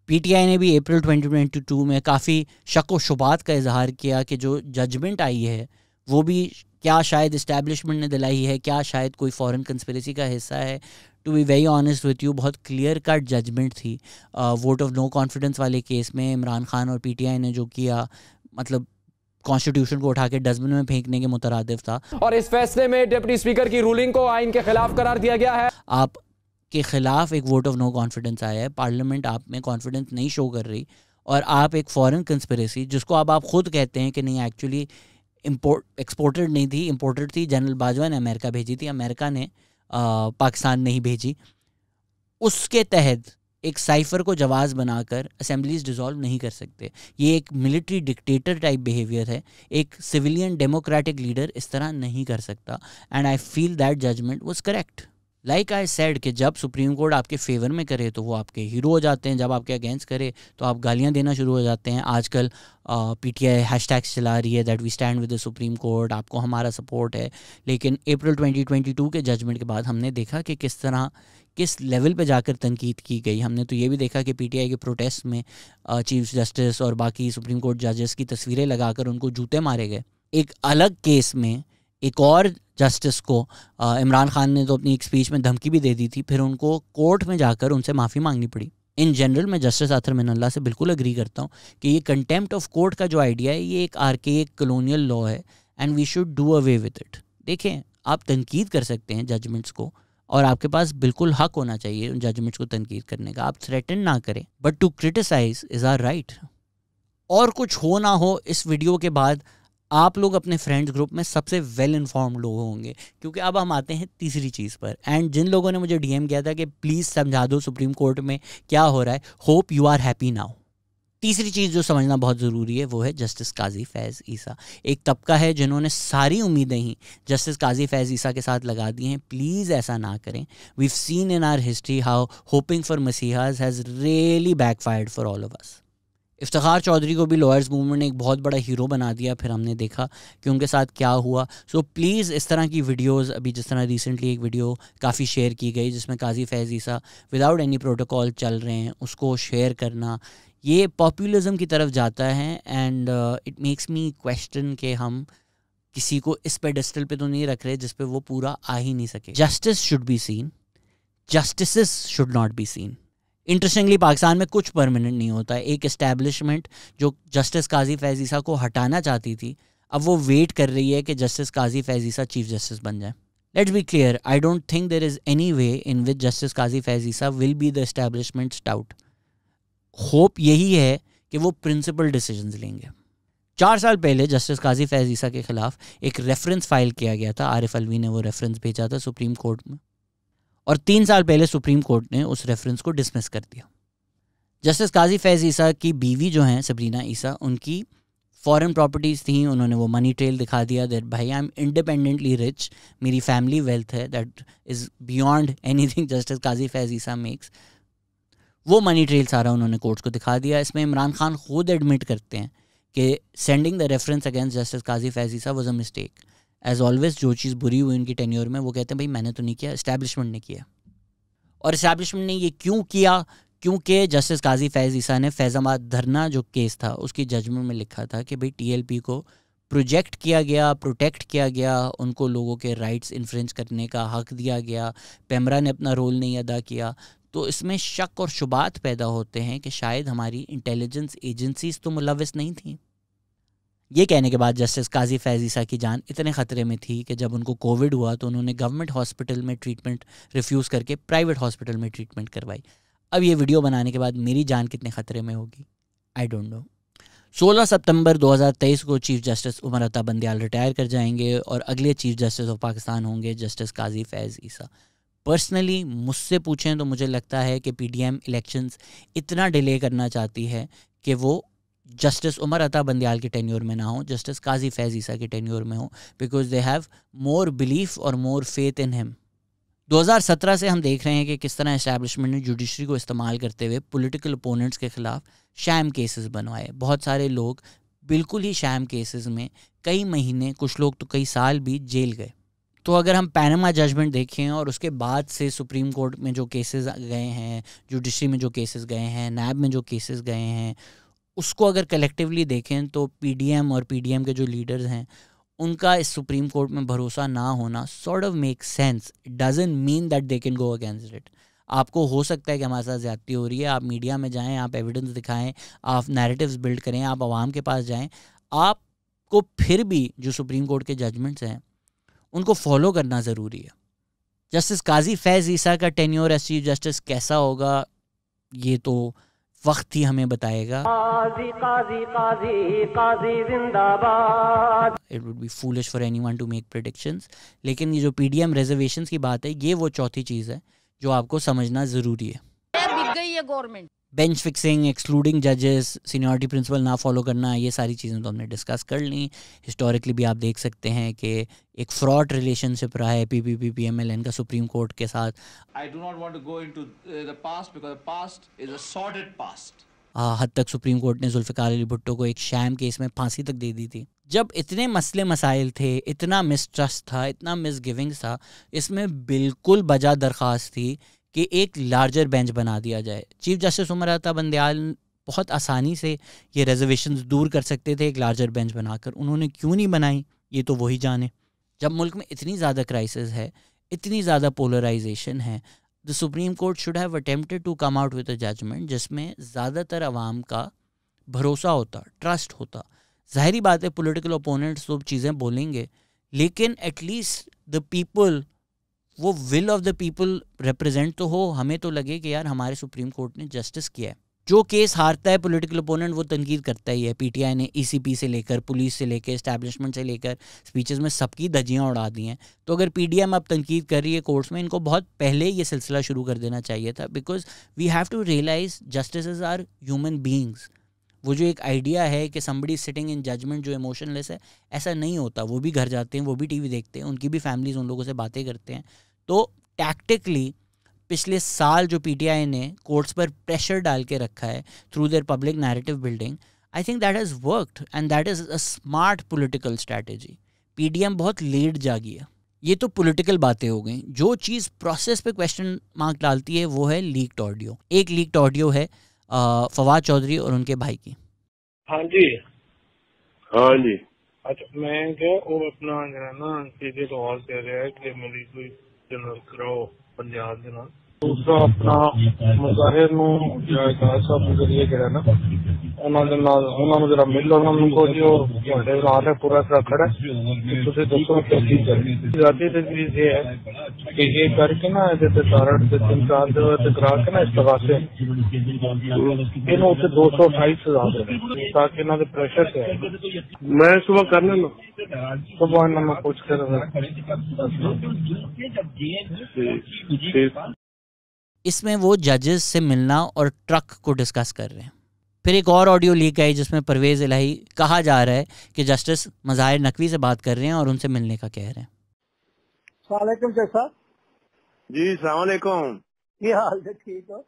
PTI ने भी अप्रैल 2022 में काफ़ी शक व शुबात का इजहार किया कि जो जजमेंट आई है वो भी क्या शायद इस्टेब्लिशमेंट ने दिलाई है, क्या शायद कोई फॉरेन कंस्पिरेसी का हिस्सा है। To be very honest with you, बहुत क्लियर कट जजमेंट थी। वोट ऑफ नो कॉन्फिडेंस वाले केस में इमरान खान और PTI ने जो किया, मतलब कॉन्स्टिट्यूशन को उठा के डस्टबिन में फेंकने के मुतरादिफ था।
और इस फैसले में डिप्टी स्पीकर की रूलिंग को आइन के खिलाफ करार दिया गया है।
आप के खिलाफ एक वोट ऑफ नो कॉन्फिडेंस आया है, पार्लियामेंट आप में कॉन्फिडेंस नहीं शो कर रही, और आप एक फॉरेन कंस्पिरेसी जिसको अब आप खुद कहते हैं कि नहीं एक्चुअली एक्सपोर्टेड नहीं थी, इम्पोर्टेड थी, जनरल बाजवा ने अमेरिका भेजी थी, अमेरिका ने पाकिस्तान नहीं भेजी, उसके तहत एक साइफर को जवाज बनाकर असेंबलीज डिसॉल्व नहीं कर सकते। ये एक मिलिट्री डिक्टेटर टाइप बिहेवियर है। एक सिविलियन डेमोक्रेटिक लीडर इस तरह नहीं कर सकता। And I feel that judgment was correct. Like I said कि जब सुप्रीम कोर्ट आपके फेवर में करे तो वो आपके हीरो हो जाते हैं, जब आपके अगेंस्ट करे तो आप गालियां देना शुरू हो जाते हैं। आजकल PTI हैशटैग्स चला रही है that we stand with the supreme court, आपको हमारा सपोर्ट है। लेकिन अप्रैल 2022 के जजमेंट के बाद हमने देखा कि किस तरह किस लेवल पे जाकर तनकीद की गई। हमने तो ये भी देखा कि PTI के प्रोटेस्ट में चीफ जस्टिस और बाकी सुप्रीम कोर्ट जजेस की तस्वीरें लगाकर उनको जूते मारे गए। एक अलग केस में एक और जस्टिस को इमरान खान ने तो अपनी एक स्पीच में धमकी भी दे दी थी, फिर उनको कोर्ट में जाकर उनसे माफ़ी मांगनी पड़ी। इन जनरल मैं जस्टिस आथर मिनल्ला से बिल्कुल अग्री करता हूँ कि ये कंटेम्प्ट ऑफ कोर्ट का जो आइडिया है ये एक आर्केइक कॉलोनियल लॉ है and we should do away with it. देखें, आप तनकीद कर सकते हैं जजमेंट्स को, और आपके पास बिल्कुल हक होना चाहिए उन जजमेंट्स को तनकीद करने का, आप थ्रेटन ना करें, but to criticise is our right. और कुछ हो ना हो, इस वीडियो के बाद आप लोग अपने फ्रेंड्स ग्रुप में सबसे वेल इन्फॉर्म्ड लोग होंगे, क्योंकि अब हम आते हैं तीसरी चीज़ पर। एंड जिन लोगों ने मुझे डीएम किया था कि प्लीज़ समझा दो सुप्रीम कोर्ट में क्या हो रहा है, hope you are happy now. तीसरी चीज़ जो समझना बहुत ज़रूरी है वो है जस्टिस काजी फैज़ ईसा। एक तबका है जिन्होंने सारी उम्मीदें ही जस्टिस काजी फैज़ ईसा के साथ लगा दी हैं। प्लीज़ ऐसा ना करें। We've seen in our history how hoping for messiahs has really backfired for all of us. Iftikhar Chaudhry को भी लॉयर्स मूवमेंट ने एक बहुत बड़ा हीरो बना दिया, फिर हमने देखा कि उनके साथ क्या हुआ। सो प्लीज़ इस तरह की वीडियोस, अभी जिस तरह रिसेंटली एक वीडियो काफ़ी शेयर की गई जिसमें काजी फैज़ ईसा विदाउट एनी प्रोटोकॉल चल रहे हैं, उसको शेयर करना ये पॉपुलिज्म की तरफ जाता है। And it makes me question कि हम किसी को इस पेडेस्टल पे तो नहीं रख रहे जिस पे वो पूरा आ ही नहीं सके। Justice should be seen, justices should not be seen. Interestingly Pakistan में कुछ परमानेंट नहीं होता है। एक एस्टैब्लिशमेंट जो जस्टिस काजी फैज़ ईसा को हटाना चाहती थी, अब वो वेट कर रही है कि justice Qazi Faez Isa chief justice बन जाए। Let's be clear, I don't think there is any way in which justice Qazi Faez Isa will be the establishment stout. Hope यही है कि वो प्रिंसिपल डिसीजंस लेंगे। 4 साल पहले जस्टिस काजी फैज़ ईसा के खिलाफ एक रेफरेंस फाइल किया गया था। आरिफ अलवी ने वो रेफरेंस भेजा था सुप्रीम कोर्ट में, और 3 साल पहले सुप्रीम कोर्ट ने उस रेफरेंस को डिसमिस कर दिया। जस्टिस काजी फैज़ ईसा की बीवी जो हैं सबरीना ईसा, उनकी फॉरेन प्रॉपर्टीज़ थी, उन्होंने वो मनी ट्रेल दिखा दिया दैट भाई आई एम इंडिपेंडेंटली रिच, मेरी फैमिली वेल्थ है that is beyond anything justice Qazi Faez Isa makes. वो मनी ट्रेल सारा उन्होंने कोर्ट्स को दिखा दिया। इसमें इमरान खान खुद एडमिट करते हैं कि sending the reference against justice Qazi Faez Isa was a mistake. As always जो चीज़ बुरी हुई उनकी टेन्योर में, वो कहते हैं भाई मैंने तो नहीं किया, इस्टेब्लिशमेंट ने किया। और इस्टेब्लिशमेंट ने ये क्यों किया? क्योंकि जस्टिस काजी फैज़ ईसा ने फैज़ाबाद धरना जो केस था उसकी जजमेंट में लिखा था कि भाई टीएलपी को प्रोजेक्ट किया गया, प्रोटेक्ट किया गया, उनको लोगों के राइट्स इन्फ्रेंच करने का हक दिया गया, पेमरा ने अपना रोल नहीं अदा किया। तो इसमें शक और शुबात पैदा होते हैं कि शायद हमारी इंटेलिजेंस एजेंसीज तो मुलविस नहीं थी। ये कहने के बाद जस्टिस काजी फैज़ ईसा की जान इतने ख़तरे में थी कि जब उनको कोविड हुआ तो उन्होंने गवर्नमेंट हॉस्पिटल में ट्रीटमेंट रिफ्यूज़ करके प्राइवेट हॉस्पिटल में ट्रीटमेंट करवाई। अब ये वीडियो बनाने के बाद मेरी जान कितने ख़तरे में होगी आई डोंट नो। 16 सितंबर 2023 को chief justice Umar Ata Bandial retire कर जाएंगे और अगले चीफ जस्टिस ऑफ पाकिस्तान होंगे जस्टिस काजी फैज़ ईसा। पर्सनली मुझसे पूछें तो मुझे लगता है कि पीडीएम इलेक्शंस इतना डिले करना चाहती है कि वो जस्टिस उमर अता बंदियाल के टेन्योर में ना हो, जस्टिस काजी फैज़ ईसा के टेन्योर में हो, because they have more belief और मोर फेथ इन हिम। 2017 से हम देख रहे हैं कि किस तरह एस्टैब्लिशमेंट ने जुडिशरी को इस्तेमाल करते हुए पॉलिटिकल ओपोनेंट्स के ख़िलाफ़ शैम केसेस बनवाए। बहुत सारे लोग बिल्कुल ही शैम केसेस में कई महीने, कुछ लोग तो कई साल भी जेल गए। तो अगर हम पैनामा जजमेंट देखें और उसके बाद से सुप्रीम कोर्ट में जो केसेस गए हैं, जुडिशरी में जो केसेस गए हैं, नैब में जो केसेस गए हैं, उसको अगर कलेक्टिवली देखें तो पीडीएम और पीडीएम के जो लीडर्स हैं उनका इस सुप्रीम कोर्ट में भरोसा ना होना sort of makes sense. It doesn't mean that they can go against it. आपको हो सकता है कि हमारे साथ ज़्यादती हो रही है, आप मीडिया में जाएं, आप एविडेंस दिखाएं, आप नैरेटिव्स बिल्ड करें, आप आवाम के पास जाएं, आपको फिर भी जो सुप्रीम कोर्ट के जजमेंट्स हैं उनको फॉलो करना ज़रूरी है। जस्टिस काजी फैज़ ईसा का टेन्योर एज चीफ जस्टिस कैसा होगा ये तो वक्त ही हमें बताएगा। It would be foolish for anyone to make predictions, लेकिन ये जो पीडीएम रिजर्वेशंस की बात है ये वो चौथी चीज़ है जो आपको समझना ज़रूरी है।
बिक गई है गवर्नमेंट।
बेंच फिक्सिंग, एक्सक्लूडिंग जजेस, सीनियरिटी प्रिंसिपल ना फॉलो करना, ये सारी चीज़ें तो हमने डिस्कस कर ली। हिस्टोरिकली भी आप देख सकते हैं कि एक फ्रॉड रिलेशनशिप रहा है पीपीपी पीएमएलएन का सुप्रीम कोर्ट के साथ।
I do not want to go into the past because the past is a sordid past.
हद तक सुप्रीम कोर्ट ने जुल्फ़िकार अली भुट्टो को एक शैम केस में फांसी तक दे दी थी। जब इतने मसले मसाइल थे, इतना मिसट्रस्ट था, इतना मिसगिविंग्स था, इसमें बिल्कुल बजा दरख्वास्त थी कि एक लार्जर बेंच बना दिया जाए। चीफ जस्टिस उमर अता बंदियाल बहुत आसानी से ये रिजर्वेशंस दूर कर सकते थे एक लार्जर बेंच बनाकर। उन्होंने क्यों नहीं बनाई ये तो वही जाने। जब मुल्क में इतनी ज़्यादा क्राइसिस है, इतनी ज़्यादा पोलराइजेशन है, the supreme court should have attempted to come out with a judgment जिसमें ज़्यादातर आवाम का भरोसा होता, ट्रस्ट होता। ज़ाहिरी बात है पॉलिटिकल ओपोनेंट्स तो चीज़ें बोलेंगे, लेकिन एटलीस्ट द पीपल, वो will of the people represent तो हो, हमें तो लगे कि यार हमारे सुप्रीम कोर्ट ने जस्टिस किया है। जो केस हारता है पॉलिटिकल ओपोनेंट वो तनकीद करता ही है। पीटीआई ने ईसीपी से लेकर पुलिस से लेकर एस्टैब्लिशमेंट से लेकर स्पीचेस में सबकी धज्जियां उड़ा दी हैं। तो अगर पीडीएम अब तनकीद कर रही है कोर्ट्स में, इनको बहुत पहले ये सिलसिला शुरू कर देना चाहिए था, because we have to realise justice are human beings. वो जो एक आइडिया है कि समबडी सिटिंग इन जजमेंट जो इमोशनलेस है, ऐसा नहीं होता। वो भी घर जाते हैं, वो भी टीवी देखते हैं, उनकी भी फैमिलीज उन लोगों से बातें करते हैं। तो टैक्टिकली पिछले साल जो पीटीआई ने कोर्ट्स पर प्रेशर डाल के रखा है through their public narrative building, I think that has worked and that is a smart political strategy. PDM बहुत लेट जागी है। ये तो पॉलिटिकल बातें हो गई। जो चीज़ प्रोसेस पे क्वेश्चन मार्क डालती है वो है लीक्ड ऑडियो। एक लीक्ड ऑडियो है फवाद चौधरी और उनके भाई की।
हाँ जी,
हाँ जी।
अच्छा मैं क्या वो अपना जो है ना सीधे तो आवाज दे रहा है कि मेरी कोई जनरल कराओ पंजाब के नाम। दूसरा अपना मुजाहिर साहब जरिए जो है ना उन्होंने जरा मिल लो, उनको जो हाल है पूरा तरह खड़ा तुझे दसो क्या चीज है। जाती तजवीज ये है कि ये करके ना जैसे तारण से 3-4 करा के ना इस्तेफा से इन उसे 228,000 ताकि इन्हों के प्रेशर से मैं सुबह करने लो सुबह इन्होंने पूछ कर
इसमें वो जजेस से मिलना और ट्रक को डिस्कस कर रहे हैं। फिर एक और ऑडियो लीक आई जिसमें परवेज इलाही कहा जा रहा है कि जस्टिस मज़ाहिर नकवी से बात कर रहे हैं और उनसे मिलने का कह रहे हैं।
सलामकुम साहब
जी, सलामकुम।
की हाल है? ठीक हो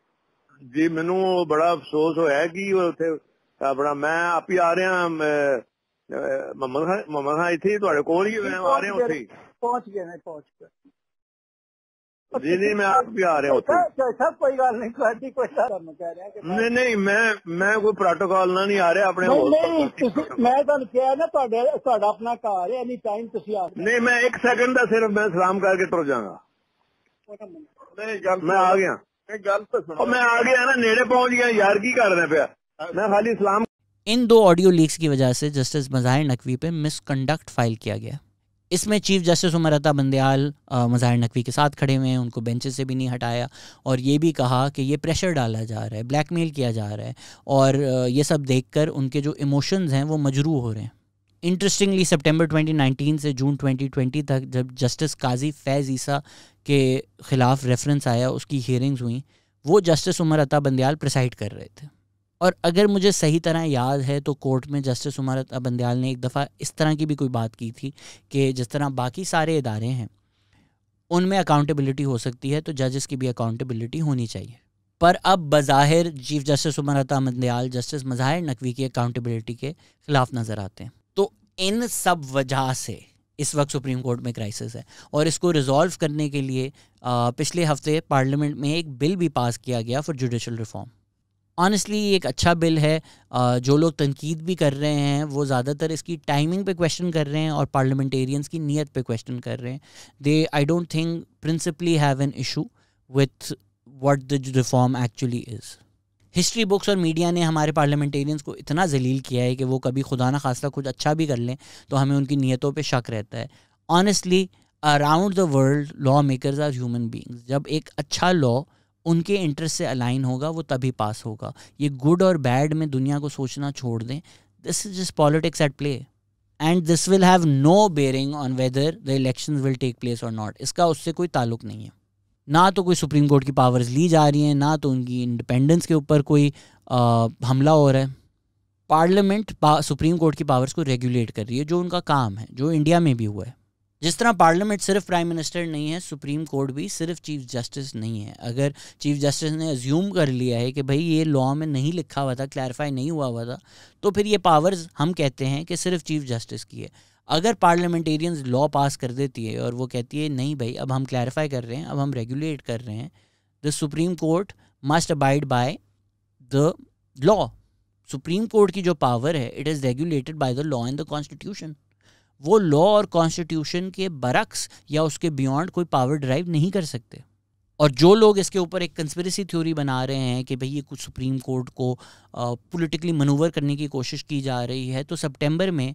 जी। मैनू बड़ा अफसोस होया कि उत्थे अपना मैं आप ही आ रहा मोहम्मद खान इत्थे तुहाडे कोल ही आ रहे उत्थे
पहुंच गए।
जी नहीं, मैं आप भी आ रहे हैं
सब कोई गल नहीं करती कोई कह रहे हैं
नहीं मैं कोई प्रोटोकॉल ना नहीं आ रहे अपने
मैं कहा ना ਤੁਹਾਡਾ अपना घर है एनी टाइम
नहीं मैं 1 सेकंड का सिर्फ मैं सलाम करके टुर जाऊंगा। मैं आ गया मैं आ गया ना नेड़े पहुंच गया यार की कर रहे पे मैं खाली सलाम।
इन 2 ऑडियो लीक्स की वजह से जस्टिस मज़ाहिर नकवी पे मिसकंडक्ट फाइल किया गया। इसमें चीफ जस्टिस उमर अता बंदयाल मज़ाहिर नकवी के साथ खड़े हुए हैं, उनको बेंचेस से भी नहीं हटाया और ये भी कहा कि ये प्रेशर डाला जा रहा है, ब्लैकमेल किया जा रहा है और ये सब देखकर उनके जो इमोशंस हैं वो मजरूह हो रहे हैं। इंटरेस्टिंगली सितंबर 2019 से जून 2020 तक जब जस्टिस काजी फैज़ ईसा के ख़िलाफ़ रेफरेंस आया, उसकी हियरिंग्स हुई, वो जस्टिस उमर अता बंदयाल प्रिसाइड कर रहे थे। और अगर मुझे सही तरह याद है तो कोर्ट में जस्टिस उमर अता बंदयाल ने एक दफ़ा इस तरह की भी कोई बात की थी कि जिस तरह बाकी सारे इदारे हैं उनमें अकाउंटेबिलिटी हो सकती है तो जजेस की भी अकाउंटेबिलिटी होनी चाहिए। पर अब बज़ाहिर chief justice Umar Ata Bandial justice Mazahir Naqvi की अकाउंटेबिलिटी के ख़िलाफ़ नज़र आते हैं। तो इन सब वजह से इस वक्त सुप्रीम कोर्ट में क्राइसिस है और इसको रिजॉल्व करने के लिए पिछले हफ्ते पार्लियामेंट में एक बिल भी पास किया गया फॉर जुडिशल रिफॉर्म। ऑनेस्टली ये एक अच्छा बिल है। जो लोग तनकीद भी कर रहे हैं वो ज़्यादातर इसकी टाइमिंग पे क्वेश्चन कर रहे हैं और पार्लियामेंटेरियंस की नीयत पे क्वेश्चन कर रहे हैं। They I don't think principally have an issue with what the reform actually is. History books और मीडिया ने हमारे पार्लियामेंटेरियंस को इतना जलील किया है कि वो कभी खुदा ना खास्ता कुछ अच्छा भी कर लें तो हमें उनकी नीयतों पे शक रहता है। Honestly around the world law makers are human beings. जब एक अच्छा लॉ उनके इंटरेस्ट से अलाइन होगा वो तभी पास होगा। ये गुड और बैड में दुनिया को सोचना छोड़ दें। This is just politics at play and this will have no bearing on whether the elections will take place और नॉट। इसका उससे कोई ताल्लुक नहीं है। ना तो कोई सुप्रीम कोर्ट की पावर्स ली जा रही हैं, ना तो उनकी इंडिपेंडेंस के ऊपर कोई हमला हो रहा है। पार्लियामेंट सुप्रीम कोर्ट की पावर्स को रेगुलेट कर रही है, जो उनका काम है, जो इंडिया में भी हुआ है। जिस तरह पार्लियामेंट सिर्फ प्राइम मिनिस्टर नहीं है, सुप्रीम कोर्ट भी सिर्फ चीफ जस्टिस नहीं है। अगर चीफ जस्टिस ने अज्यूम कर लिया है कि भाई ये लॉ में नहीं लिखा हुआ था, क्लैरिफाई नहीं हुआ था, तो फिर ये पावर्स हम कहते हैं कि सिर्फ चीफ जस्टिस की है। अगर पार्लियामेंटेरियंस लॉ पास कर देती है और वो कहती है नहीं भाई अब हम क्लैरिफाई कर रहे हैं, अब हम रेगुलेट कर रहे हैं, the supreme court must abide by the law. Supreme court की जो पावर है it is regulated by the law and the constitution. वो लॉ और कॉन्स्टिट्यूशन के बरक्स या उसके बियॉन्ड कोई पावर ड्राइव नहीं कर सकते। और जो लोग इसके ऊपर एक कंस्पिरेसी थ्योरी बना रहे हैं कि भाई ये कुछ सुप्रीम कोर्ट को पॉलिटिकली मनूवर करने की कोशिश की जा रही है, तो सितंबर में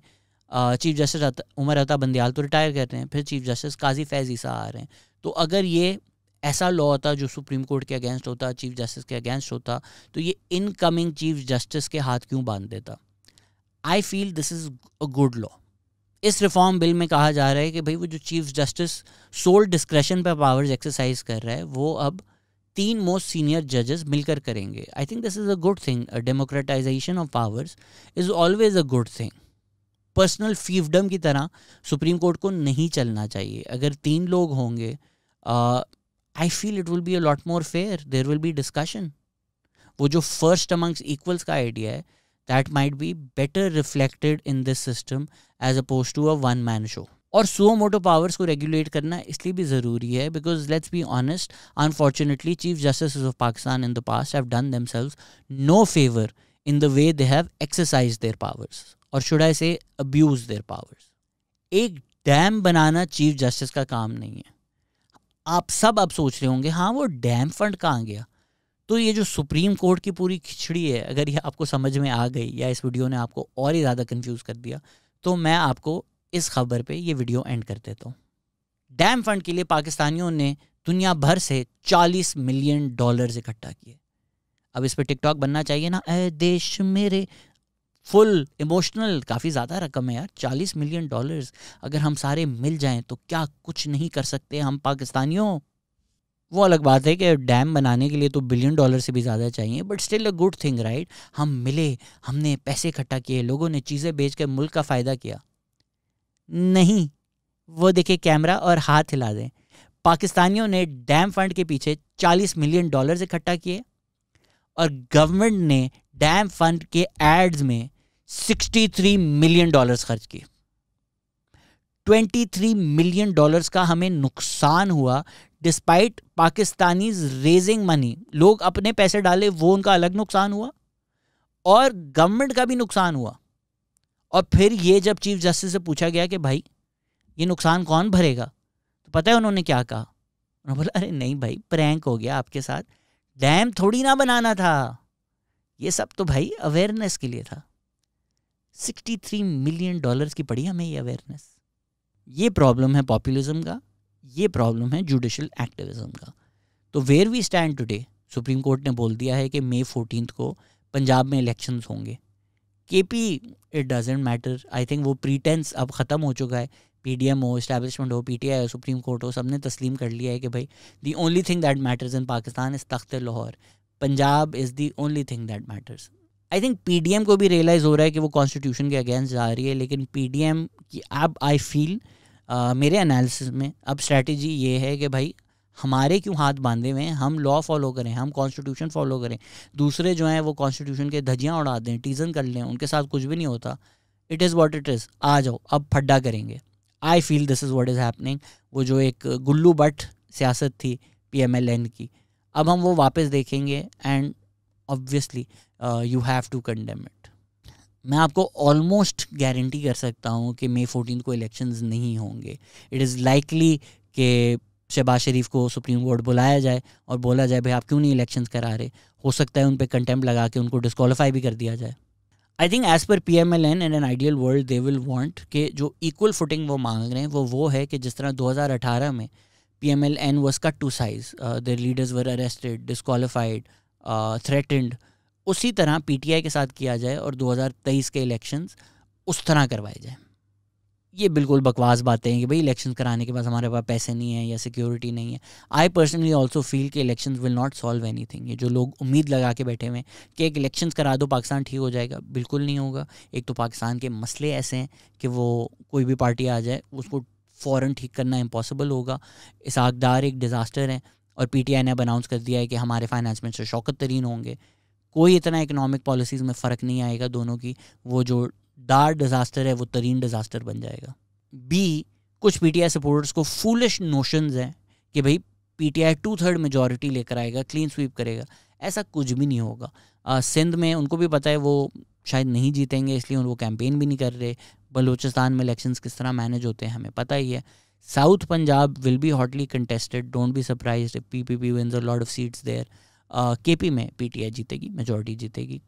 चीफ जस्टिस उमर अता बंदियाल तो रिटायर कर रहे हैं, फिर चीफ जस्टिस काजी फैज़ ईसा आ रहे हैं। तो अगर ये ऐसा लॉ होता जो सुप्रीम कोर्ट के अगेंस्ट होता, चीफ जस्टिस के अगेंस्ट होता, तो ये इनकमिंग चीफ जस्टिस के हाथ क्यों बांध देता? आई feel this is a good law. इस रिफॉर्म बिल में कहा जा रहा है कि भाई वो जो चीफ जस्टिस सोल डिस्क्रेशन पर पावर्स एक्सरसाइज कर रहा है वो अब 3 मोस्ट सीनियर जजेस मिलकर करेंगे। I think this is a good thing. A democratisation of powers is always a good thing. Personal fiefdom की तरह सुप्रीम कोर्ट को नहीं चलना चाहिए। अगर 3 लोग होंगे, I feel it will be a lot more fair, there will be discussion. वो जो फर्स्ट अमंग्स इक्वल्स का आइडिया है, that might be better reflected in this system as opposed to a one man show. और suo motu powers को regulate करना इसलिए भी ज़रूरी है because let's be honest, unfortunately chief justice of Pakistan in the past have done themselves no favour in the way they have exercised their powers, or should I say abused their powers. एक dam बनाना chief justice का काम नहीं है। आप सब अब सोच रहे होंगे हाँ वो डैम फंड कहाँ गया। तो ये जो सुप्रीम कोर्ट की पूरी खिचड़ी है, अगर ये आपको समझ में आ गई या इस वीडियो ने आपको और ही ज़्यादा कंफ्यूज कर दिया, तो मैं आपको इस खबर पे ये वीडियो एंड कर देता हूँ। डैम फंड के लिए पाकिस्तानियों ने दुनिया भर से $40 मिलियन इकट्ठा किए। अब इस पे टिकटॉक बनना चाहिए ना, ऐ देश मेरे, फुल इमोशनल, काफ़ी ज़्यादा रकम है यार। $40 मिलियन अगर हम सारे मिल जाएं तो क्या कुछ नहीं कर सकते हम पाकिस्तानियों। वो अलग बात है कि डैम बनाने के लिए तो $1 बिलियन से भी ज़्यादा चाहिए, but still a good thing right. हम मिले, हमने पैसे इकट्ठा किए, लोगों ने चीज़ें बेच कर मुल्क का फ़ायदा किया। नहीं, वो देखे कैमरा और हाथ हिला दें। पाकिस्तानियों ने डैम फंड के पीछे $40 मिलियन इकट्ठा किए और गवर्नमेंट ने डैम फंड के एड्स में $63 मिलियन खर्च किए। $23 मिलियन का हमें नुकसान हुआ डिस्पाइट पाकिस्तानीज रेजिंग मनी। लोग अपने पैसे डाले, वो उनका अलग नुकसान हुआ और गवर्नमेंट का भी नुकसान हुआ। और फिर ये जब चीफ जस्टिस से पूछा गया कि भाई ये नुकसान कौन भरेगा, तो पता है उन्होंने क्या कहा? उन्होंने बोला अरे नहीं भाई, प्रैंक हो गया आपके साथ, डैम थोड़ी ना बनाना था, ये सब तो भाई अवेयरनेस के लिए था। $63 मिलियन की पड़ी हमें ये अवेयरनेस। ये प्रॉब्लम है पॉपुलिज्म का, ये प्रॉब्लम है जुडिशल एक्टिविज्म का। तो where we stand today, supreme court ने बोल दिया है कि May 14 को पंजाब में इलेक्शंस होंगे। KP it doesn't matter. I think वो प्रीटेंस अब ख़त्म हो चुका है। PDM हो, इस्टेब्लिशमेंट हो, PTI हो, सुप्रीम कोर्ट हो, सबने तस्लीम कर लिया है कि भाई the only thing that matters in Pakistan is Takht Lahore. Punjab is the only thing that matters. I think PDM को भी रियलाइज़ हो रहा है कि वो कॉन्स्टिट्यूशन के अगेंस्ट जा रही है, लेकिन PDM की अब आई फील मेरे एनालिसिस में अब स्ट्रैटेजी ये है कि भाई हमारे क्यों हाथ बांधे हुए हैं, हम लॉ फॉलो करें, हम कॉन्स्टिट्यूशन फॉलो करें। दूसरे जो हैं वो कॉन्स्टिट्यूशन के धज्जियाँ उड़ा दें, टीजन कर लें, उनके साथ कुछ भी नहीं होता। It is what it is, आ जाओ अब फड्डा करेंगे। I feel this is what is happening. वो जो एक गुल्लू बट सियासत थी PMLN की, अब हम वो वापस देखेंगे and obviously you have to condemn it. मैं आपको ऑलमोस्ट गारंटी कर सकता हूँ कि May 14 को इलेक्शंस नहीं होंगे। इट इज़ लाइकली कि शहबाज शरीफ को सुप्रीम कोर्ट बुलाया जाए और बोला जाए भाई आप क्यों नहीं इलेक्शंस करा रहे। हो सकता है उन पे कंटेम्प्ट लगा के उनको डिस्क्वालीफाई भी कर दिया जाए। I think as per PMLN in an ideal world they will want कि जो इक्वल फुटिंग वो मांग रहे हैं वो है कि जिस तरह 2018 में PMLN was cut to size, their leaders were arrested, disqualified, threatened, उसी तरह PTI के साथ किया जाए और 2023 के इलेक्शंस उस तरह करवाए जाए। ये बिल्कुल बकवास बातें हैं कि भाई इलेक्शंस कराने के बाद हमारे पास पैसे नहीं है या सिक्योरिटी नहीं है। आई पर्सनली ऑल्सो फील कि elections will not solve anything. ये जो लोग उम्मीद लगा के बैठे हुए हैं कि एक इलेक्शंस करा दो पाकिस्तान ठीक हो जाएगा, बिल्कुल नहीं होगा। एक तो पाकिस्तान के मसले ऐसे हैं कि वो कोई भी पार्टी आ जाए उसको फ़ौरन ठीक करना इम्पॉसिबल होगा। इसाकदार एक डिज़ास्टर है और PTI ने अब अनाउंस कर दिया है कि हमारे फाइनेंस मिनिस्टर शौकत तरीन होंगे। कोई इतना इकनॉमिक पॉलिसीज़ में फ़र्क नहीं आएगा दोनों की। वो जो दार डिज़ास्टर है वो तरीन डिज़ास्टर बन जाएगा। कुछ PTI सपोर्टर्स को फूलिश नोशंस हैं कि भाई PTI 2/3 मेजॉरिटी लेकर आएगा, क्लीन स्वीप करेगा। ऐसा कुछ भी नहीं होगा। सिंध में उनको भी पता है वो शायद नहीं जीतेंगे, इसलिए वो कैंपेन भी नहीं कर रहे। बलूचिस्तान में इलेक्शंस किस तरह मैनेज होते हैं हमें पता ही है। South Punjab will be hotly contested, don't be surprised if PPP wins a lot of seats there. KP में PTI जीतेगी, मेजॉरिटी जीतेगी।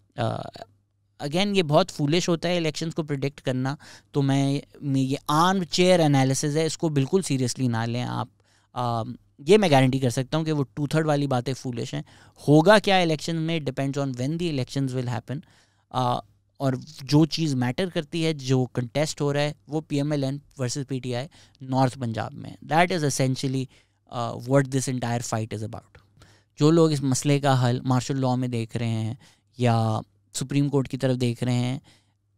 अगेन ये बहुत फूलिश होता है इलेक्शंस को प्रिडिक्ट करना, तो मैं ये आर्म चेयर एनालिसिस है, इसको बिल्कुल सीरियसली ना लें आप। ये मैं गारंटी कर सकता हूँ कि वो 2/3 वाली बातें फूलिश हैं। होगा क्या इलेक्शन में depends on when the elections will happen, और जो चीज़ मैटर करती है, जो कंटेस्ट हो रहा है, वो PMLN versus PTI north Punjab में। That is essentially what this entire fight is about. जो लोग इस मसले का हल मार्शल लॉ में देख रहे हैं या सुप्रीम कोर्ट की तरफ देख रहे हैं,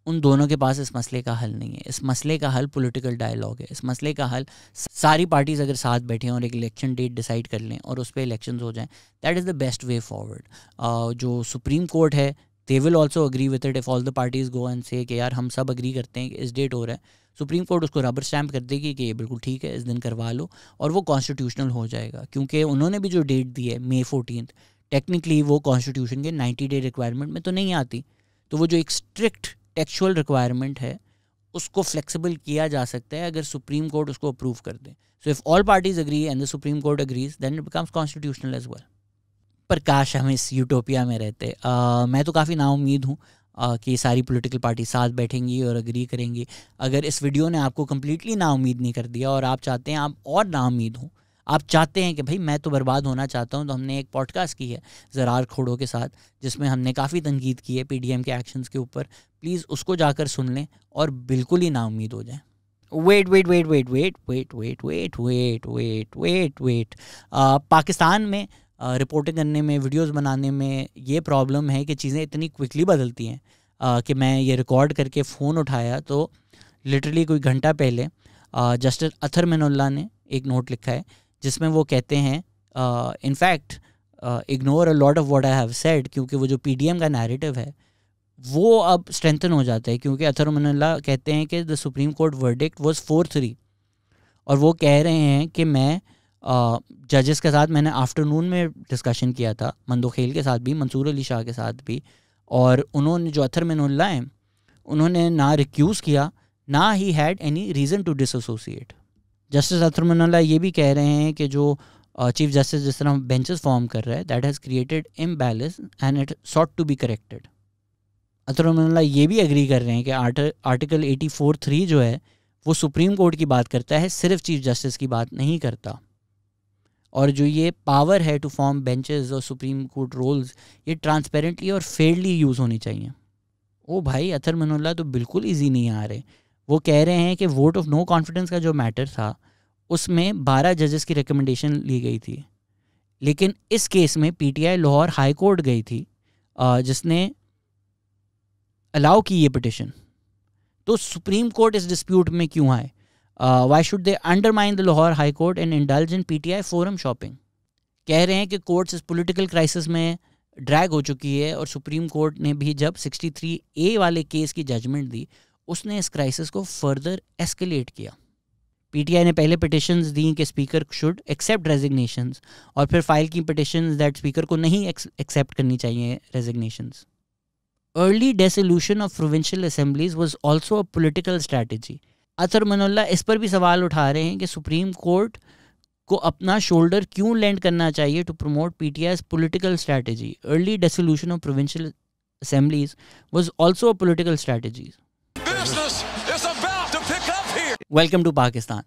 उन दोनों के पास इस मसले का हल नहीं है। इस मसले का हल पॉलिटिकल डायलॉग है। इस मसले का हल सारी पार्टीज़ अगर साथ बैठें और एक इलेक्शन डेट डिसाइड कर लें और उस पर इलेक्शंस हो जाएं, that is the best way forward. जो सुप्रीम कोर्ट है, they will also agree with it if all the parties go and से कि यार हम सब अग्री करते हैं कि इस डेट हो रहा है। सुप्रीम कोर्ट उसको रबर स्टैम्प कर देगी कि ये बिल्कुल ठीक है, इस दिन करवा लो, और वो कॉन्स्टिट्यूशनल हो जाएगा। क्योंकि उन्होंने भी जो डेट दी है May 14, टेक्निकली वो कॉन्स्टिट्यूशन के 90 डे रिक्वायरमेंट में तो नहीं आती। तो वो जो एक स्ट्रिक्ट टेक्चुअल रिक्वायरमेंट है, उसको फ्लेक्सिबल किया जा सकता है अगर सुप्रीम कोर्ट उसको अप्रूव कर दे। So if all parties agree and the supreme court agrees, then it becomes constitutional as well. पर काश हम इस यूटोपिया में रहते। मैं तो काफ़ी नाउम्मीद हूँ कि सारी पॉलिटिकल पार्टी साथ बैठेंगी और अग्री करेंगी। अगर इस वीडियो ने आपको कम्प्लीटली नाउम्मीद नहीं कर दिया और आप चाहते हैं आप और नाउम्मीद हों, आप चाहते हैं कि भाई मैं तो बर्बाद होना चाहता हूं, तो हमने एक पॉडकास्ट की है ज़रार खोड़ो के साथ, जिसमें हमने काफ़ी तनकीद की है PDM के एक्शंस के ऊपर। प्लीज़ उसको जाकर सुन लें और बिल्कुल ही नाउम्मीद हो जाएं। वेट पाकिस्तान में रिपोर्टिंग करने में, वीडियोस बनाने में ये प्रॉब्लम है कि चीज़ें इतनी क्विकली बदलती हैं कि मैं ये रिकॉर्ड करके फ़ोन उठाया तो लिटरली कोई घंटा पहले जस्टिस अथर मिनुल्लाह ने एक नोट लिखा है जिसमें वो कहते हैं in fact ignore a lot of what I have said, क्योंकि वो जो PDM का नैरेटिव है वो अब स्ट्रेंथन हो जाता है। क्योंकि अथर मिनुल्लाह कहते हैं कि the supreme court verdict was 4-3, और वो कह रहे हैं कि मैं जजेस के साथ मैंने आफ्टरनून में डिस्कशन किया था, मंदोखेल के साथ भी, मंसूर अली शाह के साथ भी, और उन्होंने जो अथर मिनुल्लाह हैं उन्होंने ना रिक्यूज़ किया, ना ही had any reason to disassociate. Justice Athar Minallah ये भी कह रहे हैं कि जो चीफ जस्टिस जिस तरह बेंचेस फॉर्म कर रहा है, that has created imbalance and it sought to be corrected. Athar Minallah ये भी एग्री कर रहे हैं कि आर्टिकल 84(3) जो है वो सुप्रीम कोर्ट की बात करता है, सिर्फ चीफ जस्टिस की बात नहीं करता। और जो ये पावर है टू फॉर्म बेंचेस और सुप्रीम कोर्ट रोल्स, ये ट्रांसपेरेंटली और फेयरली यूज़ होनी चाहिए। ओ भाई, अथर मिनुल्लाह तो बिल्कुल ईजी नहीं आ रहे। वो कह रहे हैं कि वोट ऑफ नो कॉन्फिडेंस का जो मैटर था उसमें 12 जजेस की रिकमेंडेशन ली गई थी, लेकिन इस केस में PTI लाहौर हाई कोर्ट गई थी जिसने अलाउ की ये पिटिशन। तो सुप्रीम कोर्ट इस डिस्प्यूट में क्यों आए? Why should they undermine the Lahore High Court and indulge in PTI forum shopping? कह रहे हैं कि कोर्ट्स इस पॉलिटिकल क्राइसिस में ड्रैग हो चुकी है, और सुप्रीम कोर्ट ने भी जब 63A वाले केस की जजमेंट दी, उसने इस क्राइसिस को फर्दर एस्केलेट किया। PTI ने पहले पिटिशंस दी कि स्पीकर शुड एक्सेप्ट रेजिग्नेशंस, और फिर फाइल की पिटिशंस दैट स्पीकर को नहीं एक्सेप्ट करनी चाहिए resignations. Early dissolution of provincial assemblies was also a political strategy. Athar Minallah इस पर भी सवाल उठा रहे हैं कि सुप्रीम कोर्ट को अपना शोल्डर क्यों लेंड करना चाहिए to promote PTI's political strategy. Early dissolution of provincial assemblies was also a political strategy. Welcome to Pakistan.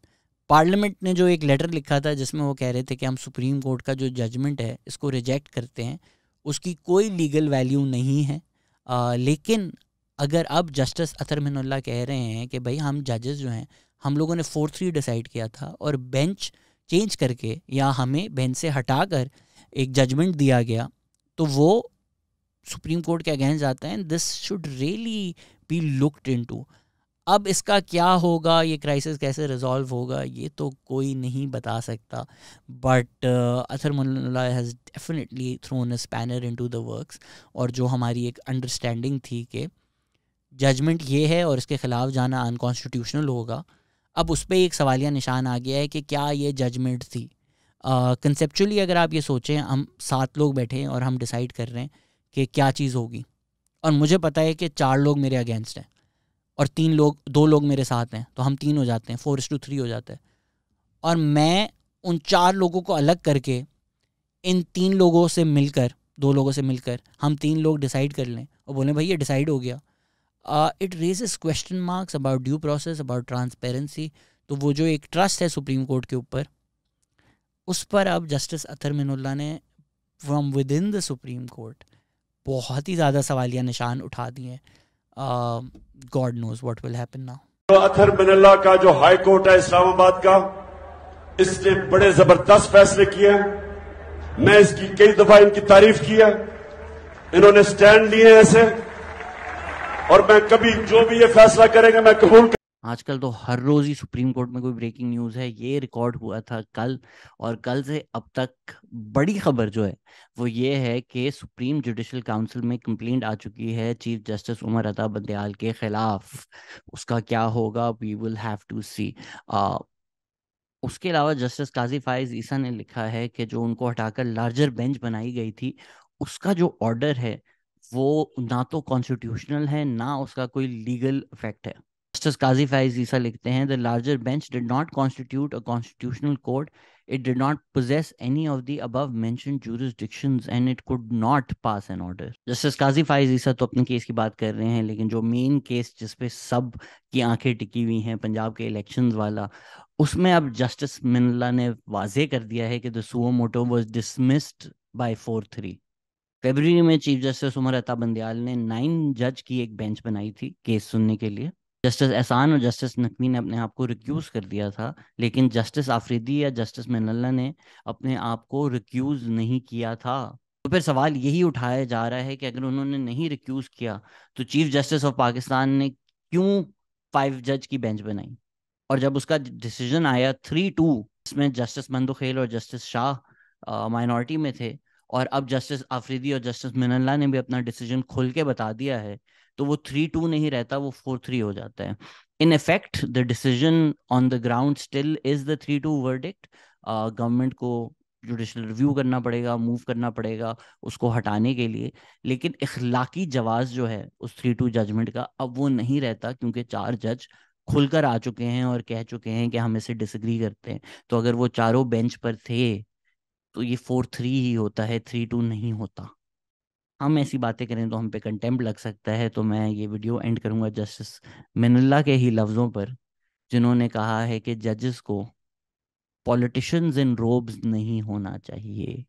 Parliament ने जो एक लेटर लिखा था जिसमें वो कह रहे थे कि हम सुप्रीम कोर्ट का जो जजमेंट है इसको रिजेक्ट करते हैं, उसकी कोई लीगल वैल्यू नहीं है। लेकिन अगर अब जस्टिस अथर मिनुल्लाह कह रहे हैं कि भाई हम जजेस जो हैं, हम लोगों ने 4-3 डिसाइड किया था और बेंच चेंज करके या हमें बेंच से हटाकर एक जजमेंट दिया गया, तो वो सुप्रीम कोर्ट के अगेंस्ट जाता है। This should really be looked into. अब इसका क्या होगा, ये क्राइसिस कैसे रिजॉल्व होगा, ये तो कोई नहीं बता सकता, but Athar Minallah has definitely thrown a spanner into the works. और जो हमारी एक अंडरस्टैंडिंग थी कि जजमेंट ये है और इसके ख़िलाफ़ जाना अनकॉन्स्टिट्यूशनल होगा, अब उस पर एक सवालिया निशान आ गया है कि क्या ये जजमेंट थी। कंसेप्चुअली अगर आप ये सोचें, हम 7 लोग बैठे हैं और हम डिसाइड कर रहे हैं कि क्या चीज़ होगी, और मुझे पता है कि 4 लोग मेरे अगेंस्ट हैं और 2 लोग मेरे साथ हैं, तो हम 3 हो जाते हैं, 4:3 हो जाता है। और मैं उन 4 लोगों को अलग करके इन 3 लोगों से मिलकर, 2 लोगों से मिलकर हम 3 लोग डिसाइड कर लें और बोले भाई ये डिसाइड हो गया, it raises question marks about due process, about transparency. तो वो जो एक ट्रस्ट है सुप्रीम कोर्ट के ऊपर, उस पर अब जस्टिस अतर मिनुल्लाह ने from within the supreme court बहुत ही ज़्यादा सवालिया निशान उठा दिए। God knows what will happen now.
Athar Minallah का जो हाई कोर्ट है इस्लामाबाद का, इसने बड़े जबरदस्त फैसले किए हैं। मैं इसकी कई दफा इनकी तारीफ की है, इन्होंने स्टैंड लिए ऐसे, और मैं कभी जो भी ये फैसला करेंगे मैं कबूल।
आजकल तो हर रोज ही सुप्रीम कोर्ट में कोई ब्रेकिंग न्यूज़ है। ये रिकॉर्ड हुआ था कल, और कल से अब तक बड़ी खबर जो है वो ये है कि सुप्रीम जुडिशल काउंसिल में कंप्लेंट आ चुकी है चीफ जस्टिस उमर अता बंदयाल के खिलाफ। उसका क्या होगा, वी विल हैव टू सी। उसके अलावा जस्टिस काजी फाइज ईसा ने लिखा है कि जो उनको हटाकर लार्जर बेंच बनाई गई थी, उसका जो ऑर्डर है वो ना तो कॉन्स्टिट्यूशनल है, ना उसका कोई लीगल इफेक्ट है। जस्टिस काजी फाइज ईसा लिखते हैं, the larger bench did not constitute a constitutional court, it did not possess any of the above mentioned jurisdictions and it could not pass an order। Justice Qazi Faez Isa तो अपने case की बात कर रहे हैं, लेकिन जो मेन केस जिसपे सब की आंखें टिकी हुई हैं, पंजाब के इलेक्शंस वाला, उसमें अब जस्टिस मिनुल्लाह ने वाजे कर दिया है कि the suo motu was dismissed by 4-3। फरवरी में चीफ जस्टिस उमर अता बंदयाल ने 9 जज की एक बेंच बनाई थी केस सुनने के लिए। जस्टिस एहसान और जस्टिस नकवी ने अपने आप को रिक्यूज कर दिया था, लेकिन जस्टिस आफरीदी या जस्टिस मिनुल्लाह ने अपने आप को रिक्यूज नहीं किया था। तो फिर सवाल यही उठाया जा रहा है कि अगर उन्होंने नहीं रिक्यूज किया तो चीफ जस्टिस ऑफ पाकिस्तान ने क्यों 5 जज की बेंच बनाई? और जब उसका डिसीजन आया 3-2, इसमें जस्टिस मंदुखेल और जस्टिस शाह माइनॉरिटी में थे, और अब जस्टिस आफरीदी और जस्टिस मिनुल्लाह ने भी अपना डिसीजन खुल के बता दिया है, तो वो 3-2 नहीं रहता, वो 4-3 हो जाता है। In effect the decision on the ground still is the 3-2 verdict. Government को जुडिशल रिव्यू करना पड़ेगा, मूव करना पड़ेगा उसको हटाने के लिए, लेकिन इखलाकी जवाज जो है उस 3-2 जजमेंट का अब वो नहीं रहता, क्योंकि 4 जज खुलकर आ चुके हैं और कह चुके हैं कि हम इसे डिसएग्री करते हैं। तो अगर वो चारों बेंच पर थे तो ये 4-3 ही होता है, 3-2 नहीं होता। हम ऐसी बातें करें तो हम पे कंटेम्प्ट लग सकता है। तो मैं ये वीडियो एंड करूंगा जस्टिस मिनुल्लाह के ही लफ्जों पर, जिन्होंने कहा है कि जजेस को पॉलिटिशियंस इन रोब्स नहीं होना चाहिए।